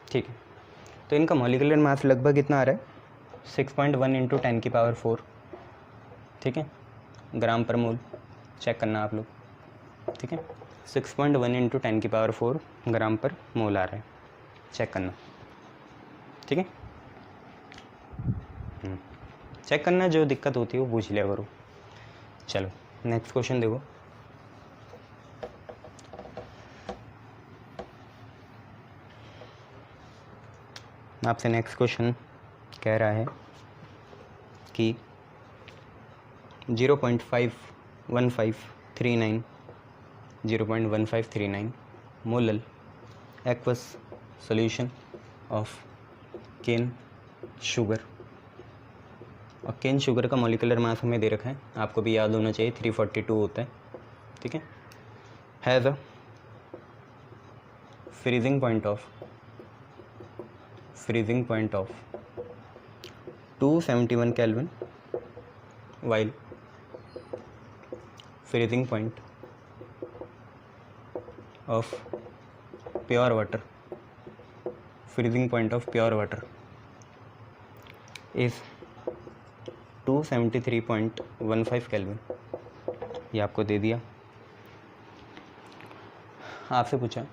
ठीक है, तो इनका मॉलिक्यूलर मास लगभग कितना आ रहा है, 6.1 इंटू 10 की पावर 4। ठीक है, ग्राम पर मोल चेक करना आप लोग। ठीक है, 6.1 इंटू 10 की पावर 4 ग्राम पर मोल आ रहा है, चेक करना। ठीक है, चेक करना, जो दिक्कत होती है वो पूछ लिया करो। चलो नेक्स्ट क्वेश्चन देखो। आपसे नेक्स्ट क्वेश्चन कह रहा है कि 0.1539 molal aqueous solution of cane sugar और केन शुगर का मॉलिक्यूलर मास हमें दे रखा है, आपको भी याद होना चाहिए 342 होता है, ठीक है। Has a freezing point of 271 Kelvin while freezing point of pure water is 273.15 Kelvin। ये आपको दे दिया। आपसे पूछा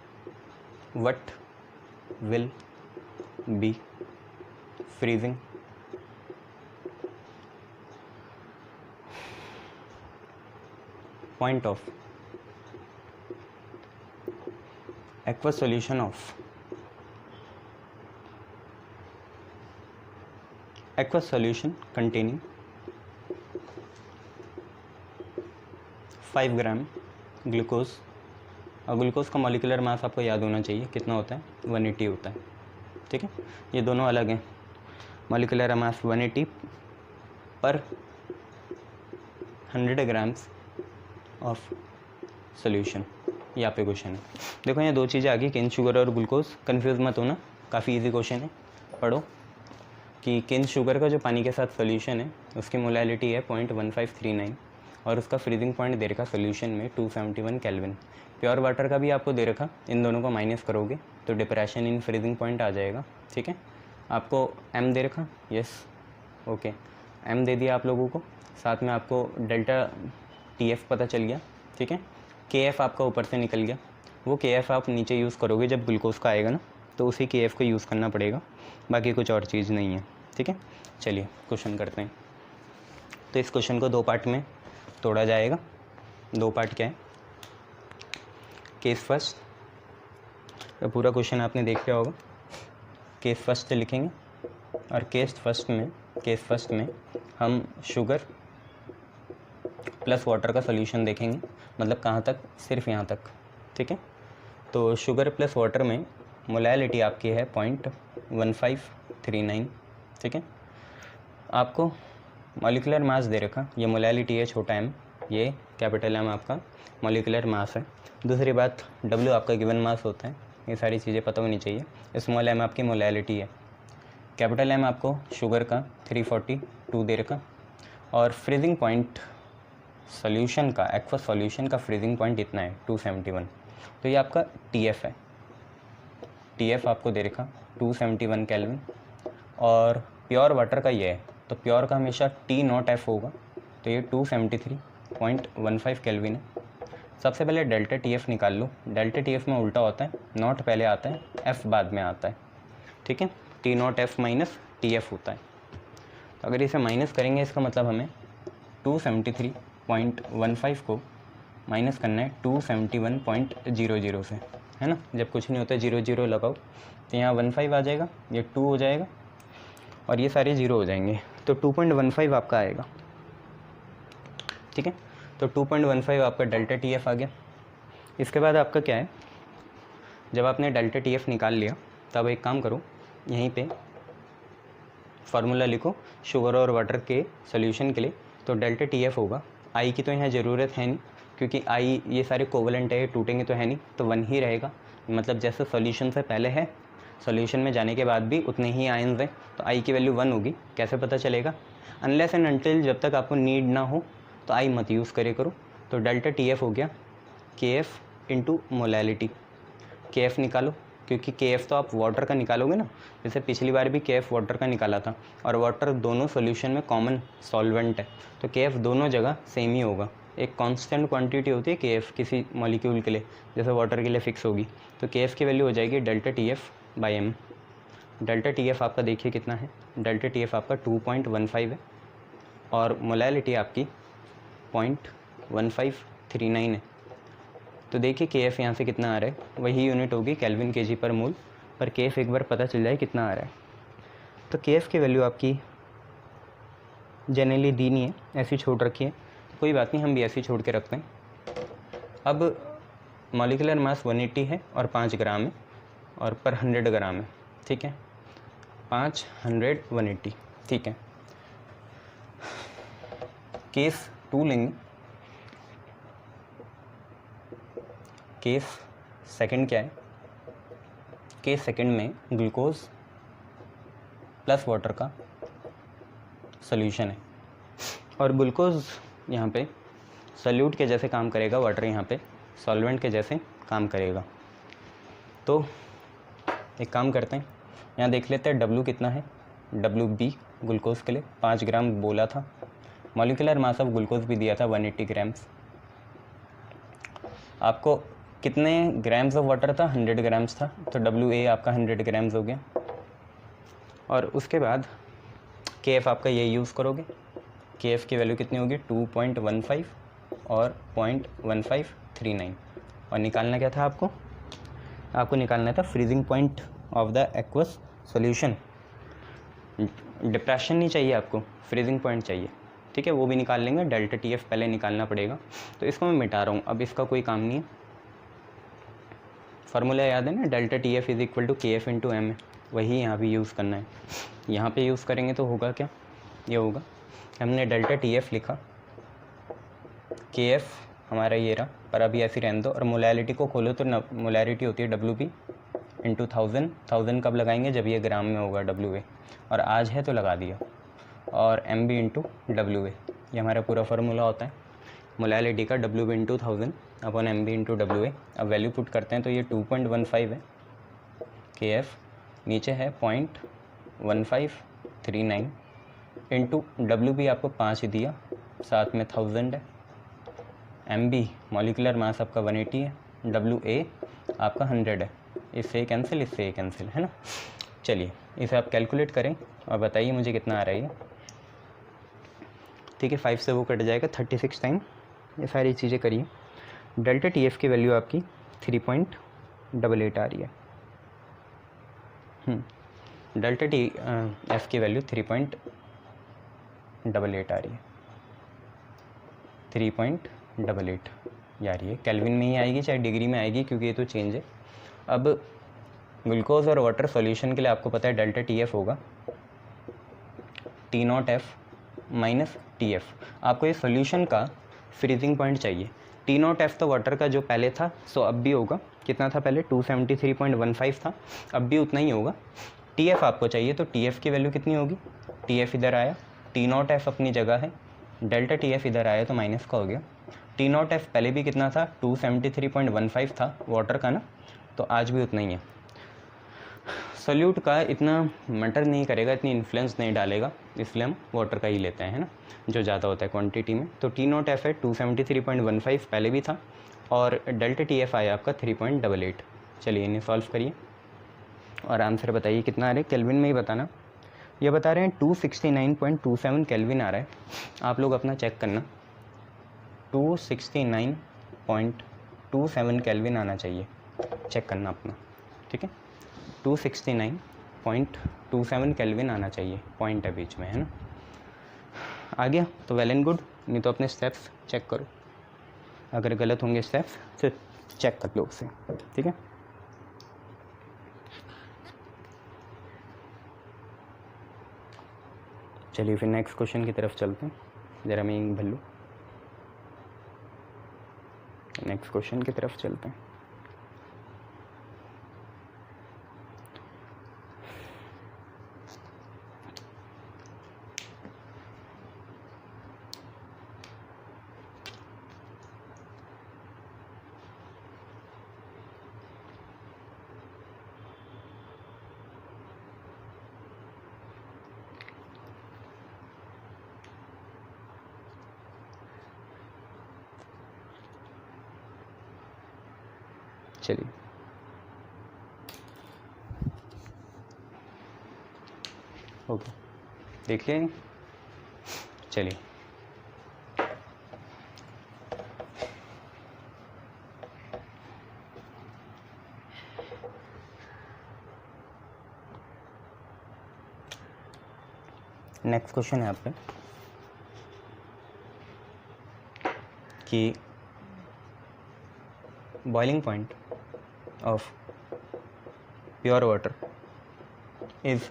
what will be freezing point of aqueous solution containing 5 gram glucose. और ग्लूकोज का मॉलिक्यूलर मास आपको याद होना चाहिए कितना होता है, 180 होता है, ठीक है। ये दोनों अलग हैं, मॉलिक्यूलर मास 180 पर 100 ग्राम्स ऑफ सोल्यूशन। ये यहाँ पे क्वेश्चन है। देखो यहाँ दो चीज़ें आ गई, केन शुगर और ग्लूकोज। कंफ्यूज मत होना, काफ़ी इजी क्वेश्चन है। पढ़ो कि केन शुगर का जो पानी के साथ सोल्यूशन है उसकी मोलैलिटी है 0.1539 और उसका फ्रीजिंग पॉइंट दे रखा सोल्यूशन में 271 केल्विन। प्योर वाटर का भी आपको दे रखा, इन दोनों को माइनस करोगे तो डिप्रेशन इन फ्रीजिंग पॉइंट आ जाएगा, ठीक है। आपको एम दे रखा, यस ओके, एम दे दिया आप लोगों को, साथ में आपको डेल्टा टी एफ पता चल गया, ठीक है। के एफ आपका ऊपर से निकल गया, वो के एफ आप नीचे यूज़ करोगे जब ग्लूकोज का आएगा ना, तो उसी के एफ को यूज़ करना पड़ेगा, बाकी कुछ और चीज़ नहीं है, ठीक है। चलिए क्वेश्चन करते हैं। तो इस क्वेश्चन को दो पार्ट में तोड़ा जाएगा। दो पार्ट क्या है, केस फर्स्ट, तो पूरा क्वेश्चन आपने देख लिया होगा। केस फर्स्ट लिखेंगे और केस फर्स्ट में हम शुगर प्लस वाटर का सोल्यूशन देखेंगे, मतलब कहाँ तक, सिर्फ यहाँ तक, ठीक है। तो शुगर प्लस वाटर में मोलैलिटी आपकी है 0.1539, ठीक है। आपको मॉलिक्यूलर मास दे रखा, ये मोलैलिटी है छोटा m, ये कैपिटल M आपका मॉलिक्यूलर मास है। दूसरी बात W आपका गिवन मास होता है, ये सारी चीज़ें पता होनी चाहिए। स्मॉल m आपकी मोलैलिटी है, कैपिटल M आपको शुगर का 342 दे रखा, और फ्रीजिंग पॉइंट सॉल्यूशन का, एक्वा सॉल्यूशन का फ्रीजिंग पॉइंट इतना है 271। तो ये आपका TF है, TF आपको दे रखा 271 केल्विन, और प्योर वाटर का ये है, तो प्योर का हमेशा T0F होगा, तो ये 273.15 केल्विन है। सबसे पहले डेल्टा TF निकाल लो, डेल्टा TF में उल्टा होता है, नॉट पहले आता है, F बाद में आता है, ठीक है। T0F माइनस TF होता है। तो अगर इसे माइनस करेंगे इसका मतलब हमें 273.15 को माइनस करना है 271.00 से, है ना। जब कुछ नहीं होता 00 लगाओ तो यहाँ 15 आ जाएगा, ये 2 हो जाएगा और ये सारे 0 हो जाएंगे, तो 2.15 आपका आएगा, ठीक है। तो 2.15 आपका डेल्टा TF आ गया। इसके बाद आपका क्या है, जब आपने डेल्टा TF निकाल लिया तब एक काम करो, यहीं पे फार्मूला लिखो शुगर और वाटर के सोल्यूशन के लिए। तो डेल्टा TF होगा, आई की तो यहाँ ज़रूरत है नहीं क्योंकि आई ये सारे कोवलेंट है, टूटेंगे तो है नहीं, तो 1 ही रहेगा। मतलब जैसे सॉल्यूशन से पहले है, सॉल्यूशन में जाने के बाद भी उतने ही आयन्स हैं, तो आई की वैल्यू 1 होगी। कैसे पता चलेगा, अनलेस एंड अनटिल, जब तक आपको नीड ना हो तो आई मत यूज़ करे करो। तो डेल्टा TF हो गया KF इंटू मोलैलिटी, KF निकालो, क्योंकि KF तो आप वाटर का निकालोगे ना, जैसे पिछली बार भी KF वाटर का निकाला था, और वाटर दोनों सॉल्यूशन में कॉमन सॉल्वेंट है, तो KF दोनों जगह सेम ही होगा। एक कांस्टेंट क्वांटिटी होती है KF किसी मॉलिक्यूल के लिए, जैसे वाटर के लिए फिक्स होगी, तो KF की वैल्यू हो जाएगी delta TF by M। Delta TF आपका देखिए कितना है, डेल्टा TF आपका 2.15 है और मोलैलिटी आपकी 0.1539 है। तो देखिए KF यहाँ से कितना आ रहा है, वही यूनिट होगी केल्विन kg पर मोल, पर KF एक बार पता चल जाए कितना आ रहा है। तो KF की वैल्यू आपकी जनरली दी नहीं है, ऐसी छोड़ रखी है, तो कोई बात नहीं, हम भी ऐसी छोड़ के रखते हैं। अब मॉलिक्यूलर मास 180 है और 5 ग्राम है और पर 100 ग्राम है, ठीक है, 500 180, ठीक है। केस 2 लेंगे। केस सेकंड क्या है? केस सेकंड में ग्लूकोज प्लस वाटर का सॉल्यूशन है, और ग्लूकोज यहाँ पे सॉल्यूट के जैसे काम करेगा, वाटर यहाँ पे सॉल्वेंट के जैसे काम करेगा। तो एक काम करते हैं, यहाँ देख लेते हैं W कितना है। WB ग्लूकोज के लिए 5 ग्राम बोला था। मॉलिक्यूलर मास ऑफ ग्लूकोज भी दिया था 180 ग्राम्स। आपको कितने ग्राम्स ऑफ वाटर था? 100 ग्राम्स था, तो WA आपका 100 ग्राम्स हो गया। और उसके बाद KF आपका ये यूज़ करोगे। KF की वैल्यू कितनी होगी? 2.15 और 0.1539। और निकालना क्या था आपको? आपको निकालना था freezing point of the aqueous solution. Depression नहीं चाहिए आपको, फ्रीजिंग पॉइंट चाहिए, ठीक है? वो भी निकाल लेंगे। डेल्टा TF पहले निकालना पड़ेगा, तो इसको मैं मिटा रहा हूँ, अब इसका कोई काम नहीं है। फार्मूला याद है ना, delta TF is equal to KF into M है, वही यहाँ भी यूज़ करना है। यहाँ पे यूज़ करेंगे तो होगा क्या? ये होगा, हमने डेल्टा TF लिखा, KF हमारा ये रहा, पर अभी ऐसी रहने दो। और मोलैरिटी को खोलो तो मोलैरिटी होती है WB इंटू 1000। 1000 कब लगाएंगे? जब ये ग्राम में होगा WA, और आज है तो लगा दिया। और MB इंटू WA, ये हमारा पूरा फार्मूला होता है मोलैरिटी का। WB into 1000 upon MB into WA। अब वैल्यू पुट करते हैं तो ये 2.15 है KF, नीचे है 0.1539 इंटू WB आपको 5 दिया, साथ में 1000 है। MB मॉलिक्यूलर मास आपका 180 है, WA आपका 100 है। इससे कैंसिल, इससे कैंसिल, है ना? चलिए इसे आप कैलकुलेट करें और बताइए मुझे कितना आ रहा है ये। ठीक है, 5 से वो कट जाएगा, 36 टाइम ये सारी चीज़ें करिए। डेल्टा TF की वैल्यू आपकी 3.88 आ रही है। डेल्टा TF की वैल्यू 3.88 आ रही है, 3.88 आ रही है। केल्विन में ही आएगी चाहे डिग्री में आएगी, क्योंकि ये तो चेंज है। अब ग्लूकोज और वाटर सॉल्यूशन के लिए आपको पता है डेल्टा TF होगा T0F माइनस TF। आपको ये सॉल्यूशन का फ्रीजिंग पॉइंट चाहिए। T0F तो वाटर का जो पहले था सो अब भी होगा, कितना था पहले? 273.15 था, अब भी उतना ही होगा। TF आपको चाहिए, तो TF की वैल्यू कितनी होगी? TF इधर आया, T0F अपनी जगह है, डेल्टा TF इधर आया तो माइनस का हो गया। T0F पहले भी कितना था? 273.15 था वाटर का ना, तो आज भी उतना ही है। सॉल्यूट का इतना मैटर नहीं करेगा, इतनी इन्फ्लुएंस नहीं डालेगा, इसलिए हम वाटर का ही लेते हैं, है ना, जो ज़्यादा होता है क्वांटिटी में। तो T0F है 273.15 पहले भी था, और डेल्टा TF आया आपका 3.88। चलिए इन्हें सॉल्व करिए और आंसर बताइए कितना आ रहा है। केल्विन में ही बताना। ये बता रहे हैं 269.27 केल्विन आ रहा है। आप लोग अपना चेक करना, 269.27 केल्विन आना चाहिए, चेक करना अपना, ठीक है? 269.27 केल्विन आना चाहिए, पॉइंट है बीच में, है ना? आ गया तो वेल एंड गुड, नहीं तो अपने स्टेप्स चेक करो, अगर गलत होंगे स्टेप्स तो चेक कर लो उसे, ठीक है? चलिए फिर नेक्स्ट क्वेश्चन की तरफ चलते हैं। ज़रा मैं इंक भर लूँ, नेक्स्ट क्वेश्चन की तरफ चलते हैं। चलिए ओके, देख लिया। चलिए नेक्स्ट क्वेश्चन है आपका कि boiling point of pure water is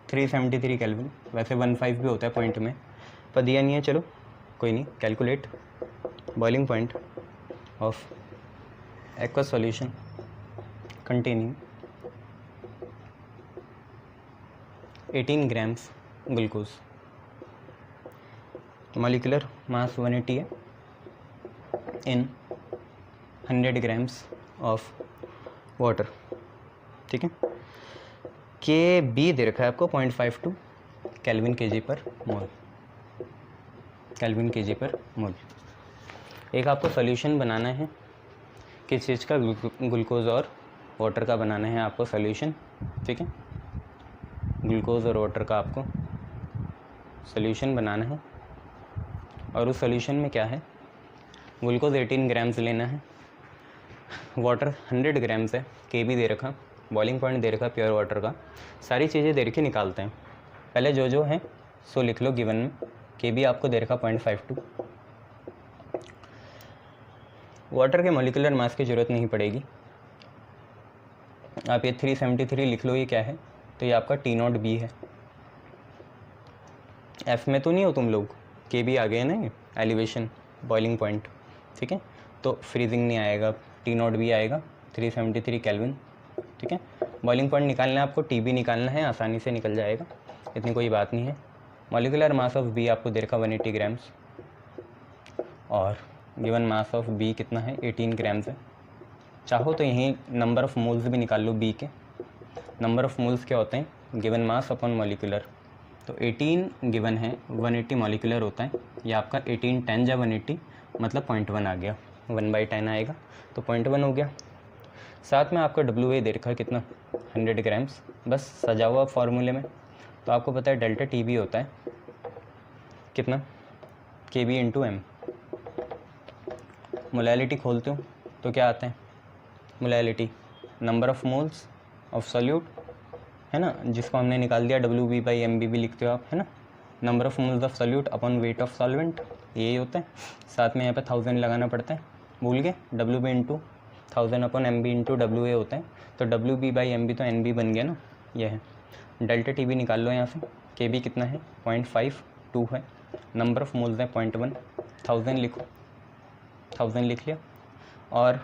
373 kelvin. वैसे 15 भी होता है पॉइंट में, पर दिया नहीं है, चलो कोई नहीं। Calculate boiling point of aqua solution containing 18 grams glucose. Molecular mass 180 है इन 100 ग्राम्स ऑफ वाटर। ठीक है, के बी दे रखा है आपको 0.52 केल्विन केजी पर मोल, केल्विन केजी पर मोल। एक आपको सॉल्यूशन बनाना है, किस चीज़ का, ग्लूकोज और वाटर का बनाना है आपको सॉल्यूशन। ठीक है, ग्लूकोज और वाटर का आपको सॉल्यूशन बनाना है। और उस सॉल्यूशन में क्या है, ग्लूकोज 18 ग्राम्स लेना है, वाटर 100 ग्राम्स है, के बी दे रखा, बॉइलिंग पॉइंट दे रखा प्योर वाटर का। सारी चीज़ें दे रखी, निकालते हैं। पहले जो जो है सो लिख लो गिवन में। के बी आपको दे रखा 0.52। वाटर के मॉलिक्यूलर मास की ज़रूरत नहीं पड़ेगी, आप ये 373 लिख लो। ये क्या है, तो ये आपका T0 B है। एफ में तो नहीं हो तुम लोग, के बी आ गए ना, ये एलिवेशन बॉइलिंग पॉइंट। ठीक है, तो फ्रीजिंग नहीं आएगा, T0 B आएगा 373 केल्विन। ठीक है, बॉइलिंग पॉइंट निकालना है आपको, TB निकालना है, आसानी से निकल जाएगा, इतनी कोई बात नहीं है। मॉलिक्यूलर मास ऑफ बी आपको दे रखा 180 ग्राम्स, और गिवन मास ऑफ बी कितना है, 18 ग्राम्स है। चाहो तो यहीं नंबर ऑफ़ मोल्स भी निकाल लो बी के। नंबर ऑफ़ मोल्स क्या होते हैं, गिवन मास अपॉन मॉलिक्यूलर। तो 18 गिवन है, 180 मॉलिक्यूलर होता है। ये आपका 18 10 या 180 मतलब 0.1 आ गया, 1/10 आएगा, तो 0.1 हो गया। साथ में आपका WA दे रखा है कितना, 100 ग्राम्स। बस सजा हुआ फॉर्मूले में। तो आपको पता है डेल्टा TB होता है कितना, KB इंटू M। मोलैलिटी खोलते हो तो क्या आता है, molality number of moles of solute, है ना, जिसको हमने निकाल दिया WB/MB भी लिखते हो आप, है ना। Number of moles of solute upon weight of solvent, यही होता है। साथ में यहाँ पे 1000 लगाना पड़ता है, भूल गए, WB into 1000 upon MB into WA होता है। तो WB/MB तो NB बन गया ना, यह है। डेल्टा TB निकाल लो यहाँ से। KB कितना है, 0.52 है। नंबर ऑफ़ मोल्स है 0.1, 1000 लिखो, 1000 लिख लिया। और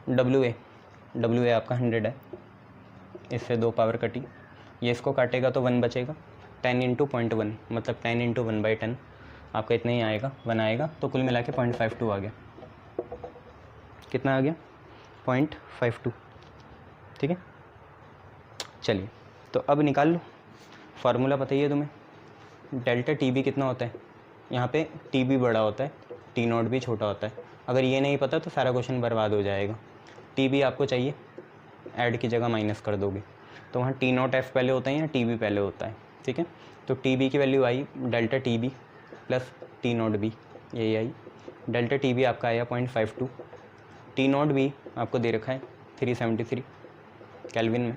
WA आपका 100 है, इससे 2 पावर कटी, ये इसको काटेगा तो 1 बचेगा। 10 इंटू 0.1 मतलब 10 इंटू 1/10 आपका इतना ही आएगा, 1 आएगा। तो कुल मिला के 0.52 आ गया। कितना आ गया, 0.52। ठीक है, चलिए तो अब निकाल लो फार्मूला, पता ही है तुम्हें। डेल्टा TB कितना होता है, यहाँ पे TB बड़ा होता है, T0 भी छोटा होता है। अगर ये नहीं पता तो सारा क्वेश्चन बर्बाद हो जाएगा। TB आपको चाहिए, ऐड की जगह माइनस कर दोगे, तो वहाँ T0 F पहले होता है या TB पहले होता है। ठीक है, तो TB की value I delta TB plus T0 B, यही आई। डेल्टा TB आपका आया 0.52, T0 B आपको दे रखा है 373 केल्विन में।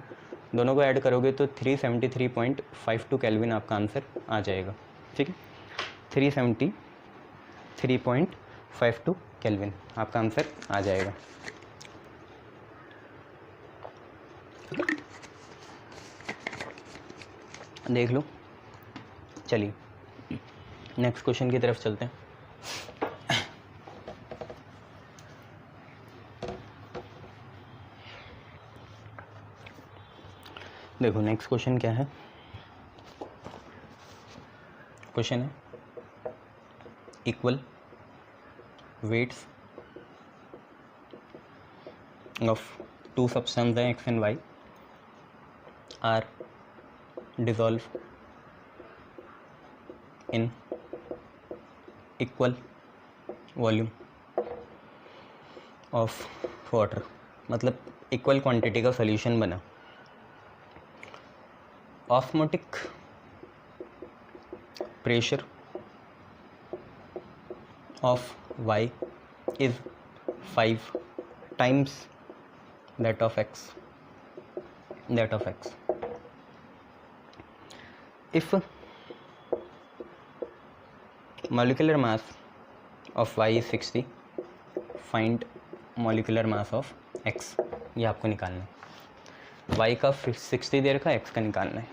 दोनों को ऐड करोगे तो 373.52 केल्विन आपका आंसर आ जाएगा। ठीक है, 373.52 केल्विन आपका आंसर आ जाएगा। देख लो, चलिए नेक्स्ट क्वेश्चन की तरफ चलते हैं। देखो नेक्स्ट क्वेश्चन क्या है, क्वेश्चन है इक्वल वेट्स ऑफ 2 सब्सटेंस हैं X and Y are dissolve in equal volume of water, मतलब इक्वल क्वांटिटी का सॉल्यूशन बना। Osmotic pressure of Y is 5 times that of X, if molecular mass of Y is 60, find molecular mass of X। ये आपको निकालना है। Y का 60 दे रखा है, X का निकालना है।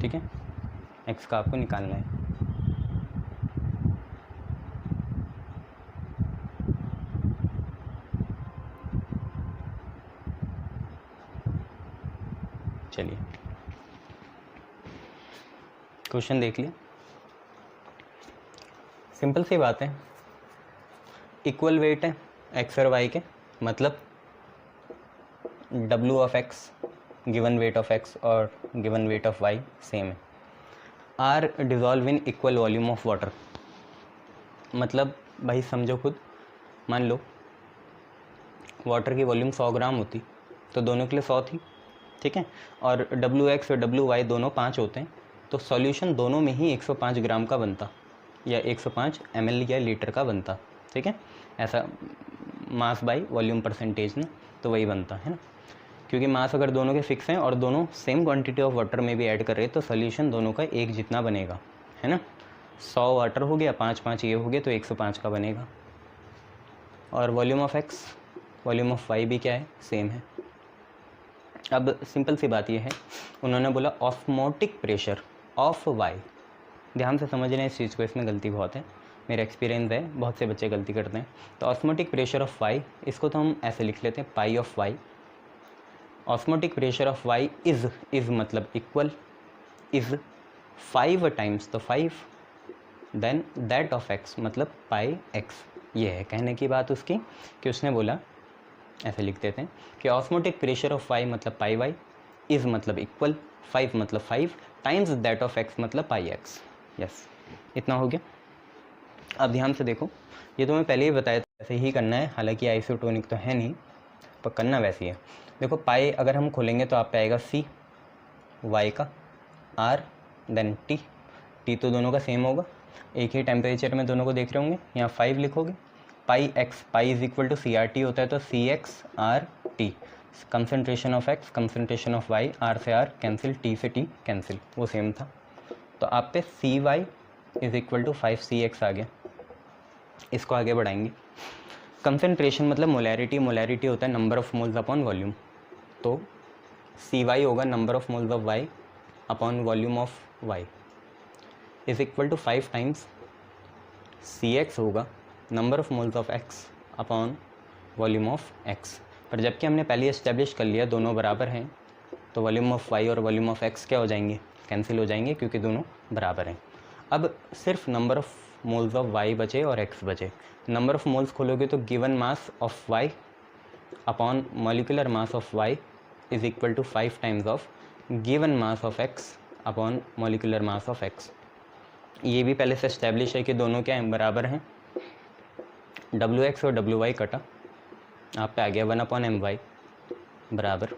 ठीक है, एक्स का आपको निकालना है। चलिए क्वेश्चन देख लिया, सिंपल सी बात है, इक्वल वेट है एक्स और वाई के, मतलब W of X given weight of X और given weight of Y same है। Are dissolve in equal volume of water, मतलब भाई समझो खुद, मान लो वाटर की वॉल्यूम 100 ग्राम होती तो दोनों के लिए 100 थी, ठीक है, और WX और WY दोनों 5 होते हैं, तो सॉल्यूशन दोनों में ही 105 ग्राम का बनता या 105 ml या लीटर का बनता, ठीक है, ऐसा मास बाई वॉल्यूम परसेंटेज ना, तो वही बनता है ना, क्योंकि मास अगर दोनों के फिक्स हैं और दोनों सेम क्वांटिटी ऑफ वाटर में भी ऐड कर रहे हैं तो सोल्यूशन दोनों का एक जितना बनेगा, है ना, 100 वाटर हो गया, 5 ये हो गया तो 105 का बनेगा। और volume of X volume of Y भी क्या है, सेम है। अब सिंपल सी बात यह है, उन्होंने बोला ऑस्मोटिक प्रेशर ऑफ वाई, ध्यान से समझ रहे हैं इस चीज़ को, इसमें गलती बहुत है, मेरा एक्सपीरियंस है, बहुत से बच्चे गलती करते हैं। तो ऑस्मोटिक प्रेशर ऑफ वाई, इसको तो हम ऐसे लिख लेते हैं pi of Y. Osmotic pressure of Y is मतलब इक्वल, इज़ 5 टाइम्स, तो 5, देन दैट ऑफ एक्स मतलब पाई एक्स। ये है कहने की बात उसकी कि उसने बोला, ऐसे लिख देते हैं कि ऑस्मोटिक प्रेशर ऑफ वाई मतलब पाई वाई, इज़ मतलब इक्वल, 5 मतलब 5 टाइम्स दैट ऑफ एक्स मतलब पाई एक्स। यस, इतना हो गया। अब ध्यान से देखो, ये तो मैं पहले ही बताया था ऐसे ही करना है, हालांकि आइसोटोनिक तो है नहीं पर करना वैसे ही है। देखो पाई अगर हम खोलेंगे तो आप पे आएगा सी, वाई का आर, देन टी, टी तो दोनों का सेम होगा, एक ही टेम्परेचर में दोनों को देख रहे होंगे, यहाँ 5 लिखोगे, pi X, pi is equal to C R T होता है तो C X R T, concentration of X concentration of Y, R से आर कैंसिल, टी से टी कैंसिल, वो सेम था, तो आप पे C Y is equal to 5 C X आ गया। इसको आगे बढ़ाएंगे, कंसनट्रेशन मतलब मोलैरिटी, मोलैरिटी होता है number of moles upon volume, तो सी वाई होगा number of moles of Y upon volume of Y is equal to 5 times C X होगा number of moles of X upon volume of X. पर जबकि हमने पहले establish कर लिया दोनों बराबर हैं, तो वॉल्यूम ऑफ वाई और वॉल्यूम ऑफ एक्स क्या हो जाएंगे, कैंसिल हो जाएंगे, क्योंकि दोनों बराबर हैं। अब सिर्फ number of moles of Y बचे और एक्स बचे। नंबर ऑफ मोल्स खोलोगे तो given mass of Y upon molecular mass of Y is equal to 5 times of given mass of X upon molecular mass of X. ये भी पहले से establish है कि दोनों क्या हैं, बराबर हैं। डब्ल्यू एक्स और डब्ल्यू वाई कटा, आप पे आ गया 1 अपॉन एम वाई बराबर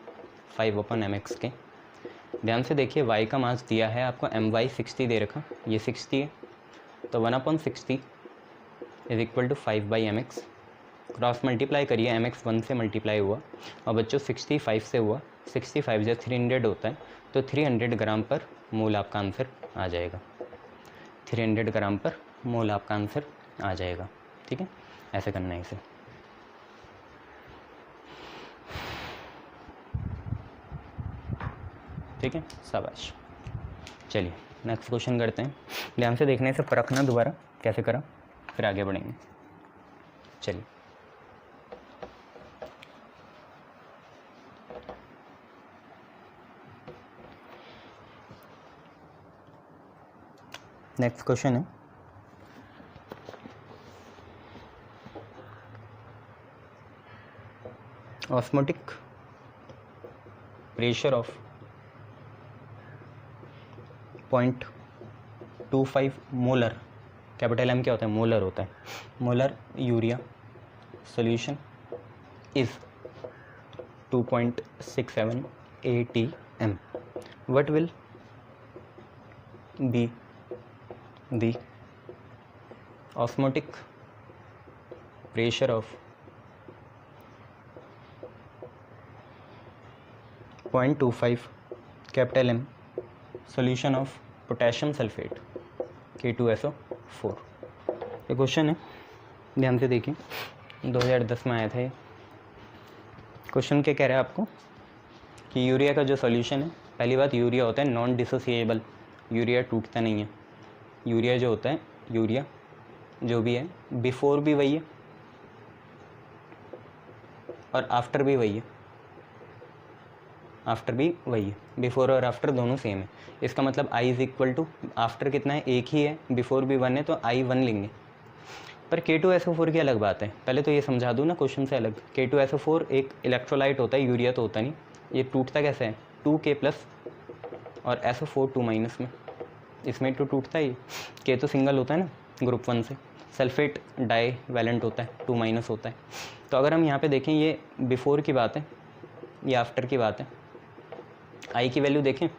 5 अपॉन एम एक्स के। ध्यान से देखिए, y का मास दिया है आपको, एम वाई 60 दे रखा, ये 60 है, तो 1 upon 60 is equal to 5 by M X. Cross multiply करिए, एम एक्स 1 से मल्टीप्लाई हुआ और बच्चों 65 से हुआ, 65 जब 300 होता है तो 300 ग्राम पर मोल आपका आंसर आ जाएगा, 300 ग्राम पर मोल आपका आंसर आ जाएगा। ठीक है, ऐसे करना है इसे। ठीक है, शाबाश। चलिए नेक्स्ट क्वेश्चन करते हैं। ध्यान से देखने से परखना दोबारा कैसे करा, फिर आगे बढ़ेंगे। चलिए नेक्स्ट क्वेश्चन है, osmotic pressure of 0.25 molar, capital M क्या होता है, मोलर होता है, molar urea solution is 2.67 atm. What will be the osmotic pressure of 0.25 capital M solution of potassium sulphate K2SO4। ये क्वेश्चन है, ध्यान से देखिए, 2010 में आया था ये क्वेश्चन। क्या कह रहा है आपको कि यूरिया का जो सॉल्यूशन है, पहली बात यूरिया होता है नॉन डिसोसिएबल, यूरिया टूटता नहीं है। यूरिया जो होता है, यूरिया जो भी है, बिफोर भी वही है और आफ्टर भी वही है, आफ्टर भी वही है, बिफोर और आफ्टर दोनों सेम है। इसका मतलब I is equal to, after कितना है, एक ही है, बिफोर भी 1 है तो आई 1 लेंगे। पर K2SO4 की अलग बात है, पहले तो ये समझा दूँ ना क्वेश्चन से अलग। K2SO4 एक इलेक्ट्रोलाइट होता है, यूरिया तो होता नहीं। ये टूटता कैसे है, 2K+ और SO4 2- में, इसमें तो टूटता है। K तो सिंगल होता है ना ग्रुप 1 से, सल्फेट डाई वैलेंट होता है, 2- होता है। तो अगर हम यहाँ पे देखें, ये बिफोर की बात है, ये आफ्टर की बात है। आई की वैल्यू देखें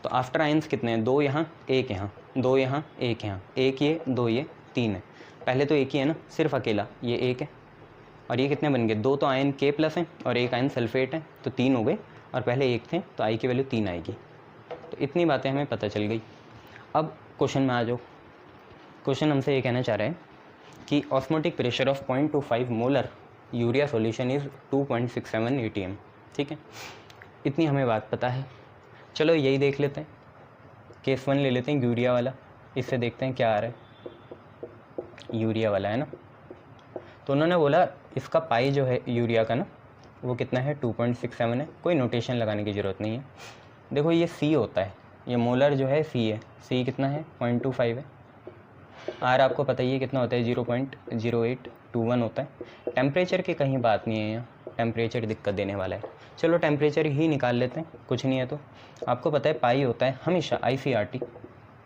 तो आफ्टर आयंस कितने हैं, 2 यहाँ, 1 यहाँ, 2 यहाँ, 1 यहाँ, 1 ये, 2 ये, 3 है। पहले तो एक ही है ना, सिर्फ अकेला ये 1 है। और ये कितने बन गए, 2 तो आयन K+ हैं और 1 आयन सल्फेट है, तो 3 हो गए। और पहले 1 थे तो आई की वैल्यू 3 आएगी। तो इतनी बातें हमें पता चल गई। अब क्वेश्चन में आ जाओ। क्वेश्चन हमसे ये कहना चाह रहे हैं कि osmotic pressure of 0.25 molar urea solution is 2.67 ATM। ठीक है, इतनी हमें बात पता है। चलो यही देख लेते हैं, केस 1 ले लेते हैं, यूरिया वाला। इससे देखते हैं क्या आ रहा है, यूरिया वाला है ना। तो उन्होंने बोला इसका पाई जो है यूरिया का ना, वो कितना है, 2.67 है। कोई नोटेशन लगाने की ज़रूरत नहीं है। देखो ये सी होता है, ये मोलर जो है सी है, सी कितना है, 0.25 है। आर आपको पता ही है कितना होता है, 0.0821 होता है। टेम्परेचर की कहीं बात नहीं है यहाँ, टेम्परेचर दिक्कत देने वाला है। चलो टेम्परेचर ही निकाल लेते हैं, कुछ नहीं है तो। आपको पता है पाई होता है हमेशा ICRT,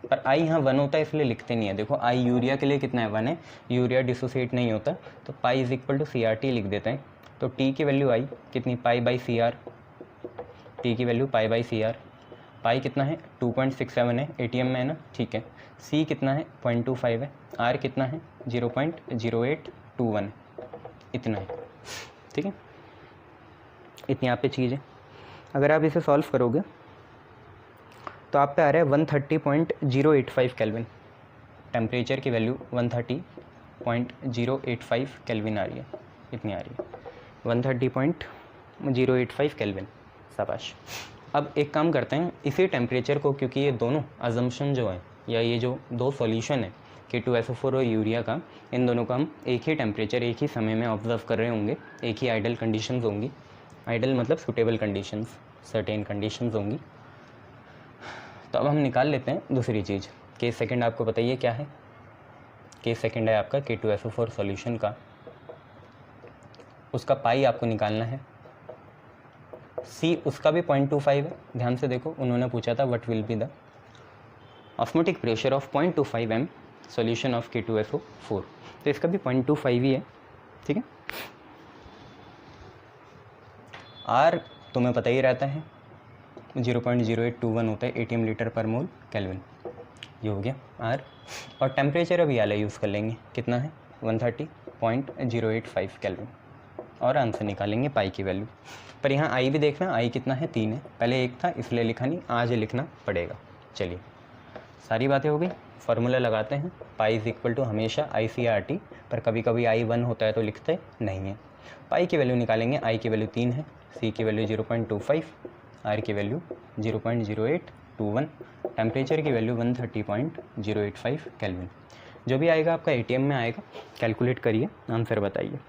पर आई यहाँ 1 होता है इसलिए लिखते नहीं है। देखो आई यूरिया के लिए कितना है, 1 है, यूरिया डिसोसिएट नहीं होता, तो pi is equal to CRT लिख देते हैं। तो टी की वैल्यू आई कितनी, π/CR, टी की वैल्यू π/CR। पाई कितना है, 2.67 है, ATM में है ना, ठीक है। सी कितना है, 0.25 है, आर कितना है, 0.0821, इतना है। ठीक है, इतनी आप पे चीज़ है। अगर आप इसे सॉल्व करोगे तो आप पे आ रहा है 130.085 केल्विन। टेम्परेचर की वैल्यू 130.085 केल्विन आ रही है, इतनी आ रही है, 130.085 केल्विन। शाबाश। अब एक काम करते हैं, इसी टेम्परेचर को, क्योंकि ये दोनों अजम्पशन जो है, या ये जो दो सॉल्यूशन है K2SO4 और यूरिया का, इन दोनों का हम एक ही टेम्परेचर एक ही समय में ऑब्जर्व कर रहे होंगे, एक ही आइडल कंडीशंस होंगी। आइडल मतलब सुटेबल कंडीशंस, सर्टेन कंडीशंस होंगी। तो अब हम निकाल लेते हैं दूसरी चीज़। केस सेकंड आपको बताइए क्या है, केस सेकंड है आपका K2SO4 सॉल्यूशन का, उसका पाई आपको निकालना है। सी उसका भी 0.25 है, ध्यान से देखो, उन्होंने पूछा था what will be the osmotic pressure of 0.25 m solution of K2SO4, तो इसका भी 0.25 ही है। ठीक है, आर तुम्हें पता ही रहता है 0.0821 होता है ATM लीटर पर मोल केल्विन, ये हो गया आर। और टेम्परेचर अभी वाला यूज़ कर लेंगे, कितना है, 130.085 केल्विन, और आंसर निकालेंगे पाई की वैल्यू। पर यहाँ आई भी देखना, आई कितना है, 3 है, पहले 1 था इसलिए लिखा नहीं, आज लिखना पड़ेगा। चलिए सारी बातें हो गई, फार्मूला लगाते हैं। पाई इज इक्वल टू हमेशा ICRT, पर कभी कभी आई 1 होता है तो लिखते नहीं है। पाई की वैल्यू निकालेंगे, आई की वैल्यू 3 है, सी की वैल्यू 0.25, आर की वैल्यू 0.0821, टेम्परेचर की वैल्यू 130.085 केल्विन। जो भी आएगा आपका ATM में आएगा, कैलकुलेट करिए, आंसर बताइए।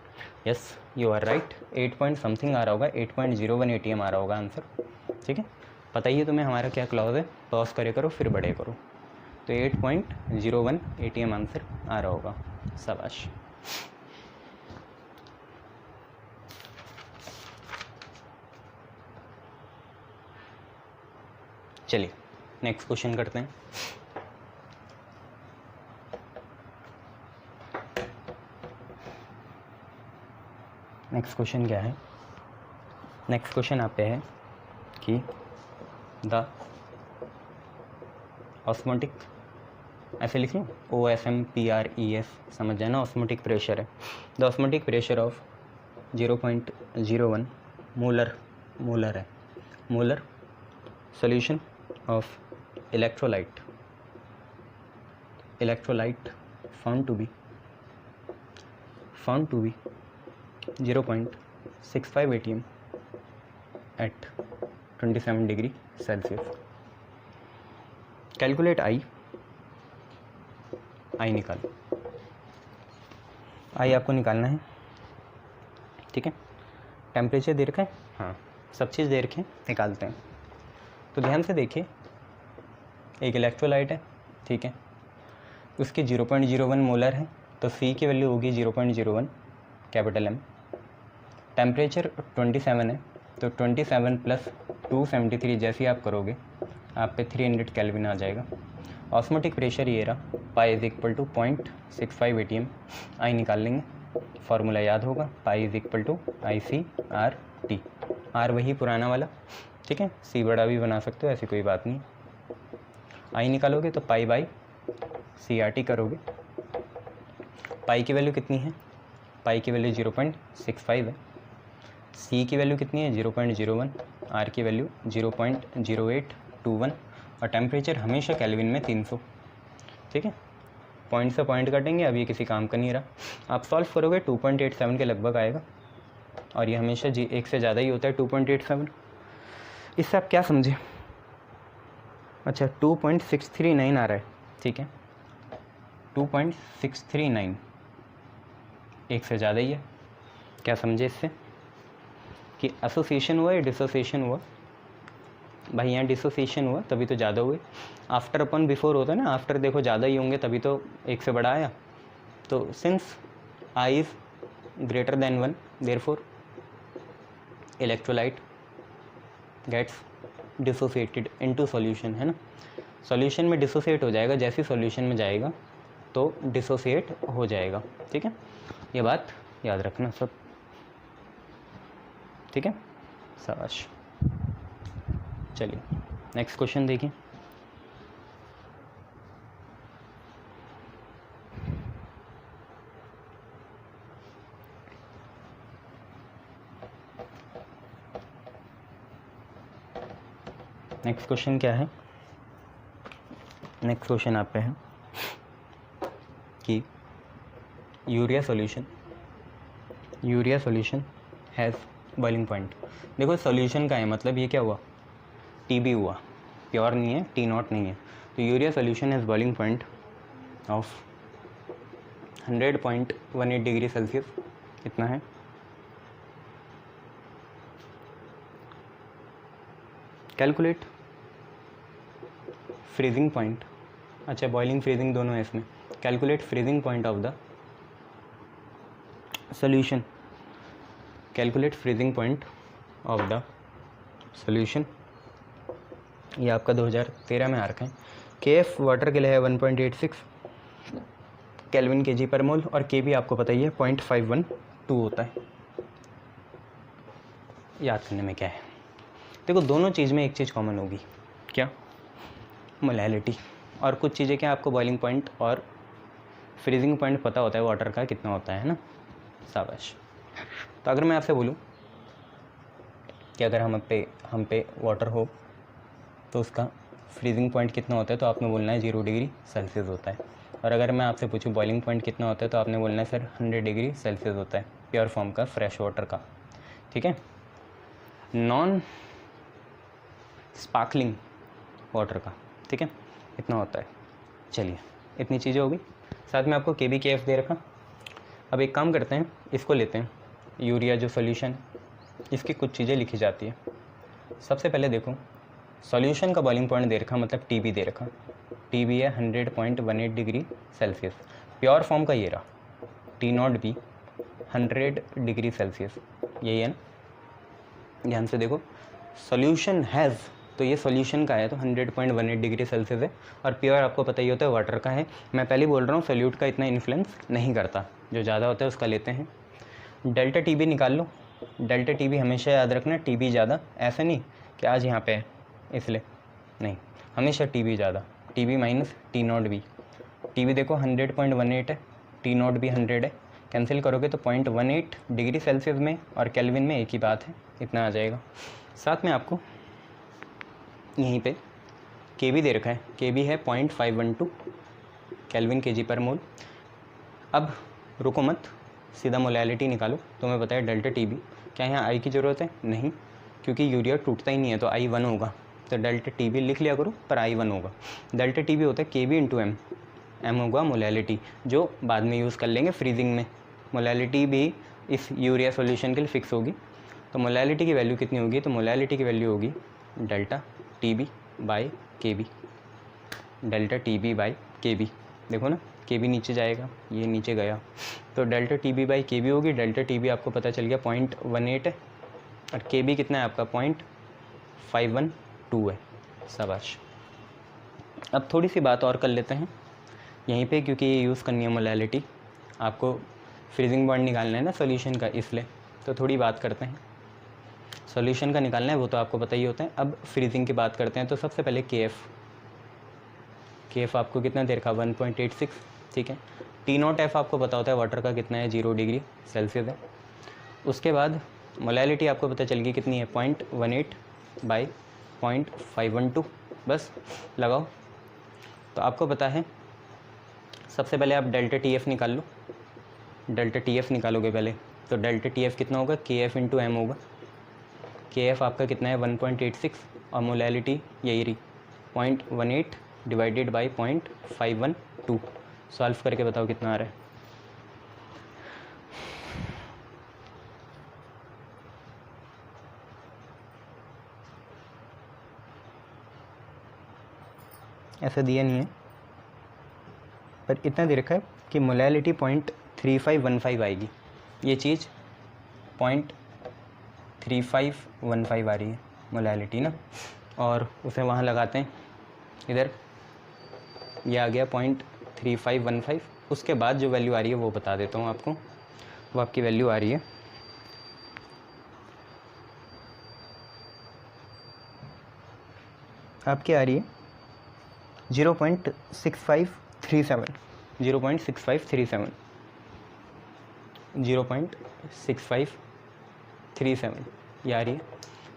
Yes you are right, 8 point something आ रहा होगा, 8.01 ATM आ रहा होगा आंसर। ठीक है, पता ही है तुम्हें हमारा क्या क्लॉज है, पॉज करे करो फिर बड़े करो। तो 8.01 ATM आंसर आ रहा होगा। शाबाश। चलिए नेक्स्ट क्वेश्चन करते हैं। नेक्स्ट क्वेश्चन क्या है, नेक्स्ट क्वेश्चन आप पे है कि द ऑस्मोटिक, ऐसे लिख लूँ, OSMPRES, समझ जाए ना, ऑस्मोटिक प्रेशर है। The osmotic pressure of 0.01 molar है, molar solution of electrolyte found to be 0.65 ATM at 27 degree Celsius. Calculate आई निकालो। आई आपको निकालना है, ठीक है। टेम्परेचर दे रखा है, हाँ सब चीज़ दे रखे हैं, निकालते हैं। तो ध्यान से देखिए, एक इलेक्ट्रोलाइट है, ठीक है, उसकी 0.01 मोलर है, तो C की वैल्यू होगी 0.01 कैपिटल M। टेम्परेचर 27 है, तो 27 प्लस 273 जैसे ही आप करोगे आप पे 300 केल्विन आ जाएगा। ऑस्मोटिक प्रेशर ये रहा, pi is equal to 0.65 ATM। I निकाल लेंगे, फार्मूला याद होगा, pi is equal to IC/RT। R वही पुराना वाला, ठीक है, सी बड़ा भी बना सकते हो, ऐसी कोई बात नहीं। आई निकालोगे तो पाई बाई CRT करोगे। पाई की वैल्यू कितनी है, पाई की वैल्यू 0.65 है, सी की वैल्यू कितनी है 0.01, आर की वैल्यू 0.0821 और टेम्परेचर हमेशा केल्विन में 300, ठीक है। पॉइंट से पॉइंट कटेंगे, अब ये किसी काम का नहीं रहा। आप सॉल्व करोगे 2.87 के लगभग आएगा, और ये हमेशा जी 1 से ज़्यादा ही होता है 2.87। इससे आप क्या समझे, अच्छा 2.639 आ रहा है, ठीक है, 2.639 1 से ज़्यादा ही है। क्या समझे इससे कि एसोसिएशन हुआ या डिसोसिएशन हुआ? भाई यहाँ डिसोसिएशन हुआ तभी तो ज़्यादा हुए। आफ्टर अपन बिफोर होता है ना, आफ्टर देखो ज़्यादा ही होंगे तभी तो 1 से बड़ा आया। तो since I is greater than 1 therefore electrolyte gets dissociated into solution, है ना। सॉल्यूशन में डिसोसिएट हो जाएगा, जैसे सॉल्यूशन में जाएगा तो डिसोसिएट हो जाएगा, ठीक है। ये बात याद रखना सब, ठीक है, शाबाश। चलिए नेक्स्ट क्वेश्चन देखिए। नेक्स्ट क्वेश्चन क्या है, नेक्स्ट क्वेश्चन आप पे है कि urea solution has boiling point. देखो सॉल्यूशन का है मतलब ये क्या हुआ, TB हुआ, प्योर नहीं है, T0 नहीं है। तो urea solution has boiling point of 100.18 degree Celsius, कितना है, कैलकुलेट फ्रीजिंग पॉइंट। अच्छा बॉइलिंग फ्रीजिंग दोनों है इसमें। Calculate freezing point of the solution, calculate freezing point of the solution. ये आपका 2013 में आ रखा है। KF वाटर के लिए है 1.86 केल्विन kg पर मोल, और KB आपको पता ही है 0.512 होता है। याद करने में क्या है, देखो दोनों चीज़ में एक चीज़ कॉमन होगी, क्या, मोलैलिटी। और कुछ चीज़ें क्या आपको बॉइलिंग पॉइंट और फ्रीजिंग पॉइंट पता होता है वाटर का कितना होता है ना, शाबाश। तो अगर मैं आपसे बोलूँ कि अगर हम पे वाटर हो तो उसका फ्रीजिंग पॉइंट कितना होता है, तो आपने बोलना है 0 डिग्री सेल्सियस होता है। और अगर मैं आपसे पूछूं बॉइलिंग पॉइंट कितना होता है, तो आपने बोलना है सर 100 डिग्री सेल्सियस होता है, प्योर फॉर्म का, फ्रेश वाटर का, ठीक है। नॉन स्पार्कलिंग वाटर का, ठीक है, इतना होता है। चलिए इतनी चीज़ें होगी, साथ में आपको KB KF दे रखा। अब एक काम करते हैं, इसको लेते हैं, यूरिया जो सॉल्यूशन, इसकी कुछ चीज़ें लिखी जाती है। सबसे पहले देखो सॉल्यूशन का बॉइलिंग पॉइंट दे रखा, मतलब TB दे रखा, TB है 100.18 डिग्री सेल्सियस। प्योर फॉर्म का ये रहा T0 भी 100 डिग्री सेल्सियस, यही है ना। ध्यान से देखो, सॉल्यूशन हैज़, तो ये सॉल्यूशन का है तो 100.18 डिग्री सेल्सियस है, और प्योर आपको पता ही होता है वाटर का है। मैं पहले बोल रहा हूँ सॉल्यूट का इतना इन्फ्लुएंस नहीं करता, जो ज़्यादा होता है उसका लेते हैं। डेल्टा TB निकाल लो, डेल्टा TB हमेशा याद रखना, TB ज़्यादा, ऐसा नहीं कि आज यहाँ पे है इसलिए नहीं, हमेशा TB ज़्यादा, TB माइनस T0 भी। TB देखो 100.18 है, T0 भी 100 है, कैंसिल करोगे तो 0.18 डिग्री सेल्सियस में और केल्विन में एक ही बात है, इतना आ जाएगा। साथ में आपको यहीं पे KB दे रखा है, KB है 0.512 केल्विन kg पर मोल। अब रुको मत, सीधा मोलैलिटी निकालो, तुम्हें पता है डेल्टा TB। क्या यहाँ I की ज़रूरत है? नहीं, क्योंकि यूरिया टूटता ही नहीं है तो I 1 होगा, तो डेल्टा टी बी लिख लिया करो, पर I1 होगा। डेल्टा टी बी होता है KB इंटू एम, एम होगा मोलैलिटी, जो बाद में यूज़ कर लेंगे फ्रीजिंग में। मोलैलिटी भी इस यूरिया सॉल्यूशन के लिए फिक्स होगी। तो मोलैलिटी की वैल्यू कितनी होगी, तो मोलैलिटी की वैल्यू होगी delta T B by K B, delta T B by K B. देखो ना, के बी नीचे जाएगा, ये नीचे गया, तो delta T B by K B होगी। डेल्टा टी बी आपको पता चल गया 0.18 है, और के बी कितना है आपका 0.512 है। शाबाश। अब थोड़ी सी बात और कर लेते हैं यहीं पे, क्योंकि ये यूज़ करनी है मोलैलिटी, आपको फ्रीजिंग पॉइंट निकालना है ना सॉल्यूशन का, इसलिए तो थोड़ी बात करते हैं। सॉल्यूशन का निकालना है वो तो आपको पता ही होता है। अब फ्रीजिंग की बात करते हैं। तो सबसे पहले के एफ आपको कितना देर का 1.86, ठीक है। T0F आपको पता होता है वाटर का कितना है, 0 डिग्री सेल्सियस है। उसके बाद मोलैलिटी आपको पता चल गई कितनी है, 0.18 बाई 0.512, बस लगाओ। तो आपको पता है सबसे पहले आप डेल्टा TF निकाल लो। डेल्टा TF निकालोगे पहले, तो डेल्टा TF कितना होगा, KF इंटू एम होगा। KF आपका कितना है 1.86, और मोलैलिटी यही रही 0.18 डिवाइडेड बाई 0.512। सॉल्व करके बताओ कितना आ रहा है। ऐसा दिया नहीं है, पर इतना दे रखा है कि मोलैलिटी 0.3515 आएगी। ये चीज़ 0.3515 आ रही है मोलैलिटी ना, और उसे वहाँ लगाते हैं इधर, ये आ गया 0.3515। उसके बाद जो वैल्यू आ रही है वो बता देता हूँ आपको। वो आपकी वैल्यू आ रही है आपकी आ रही है 0.6537, 0.6537, 0.6537 ये आ रही है।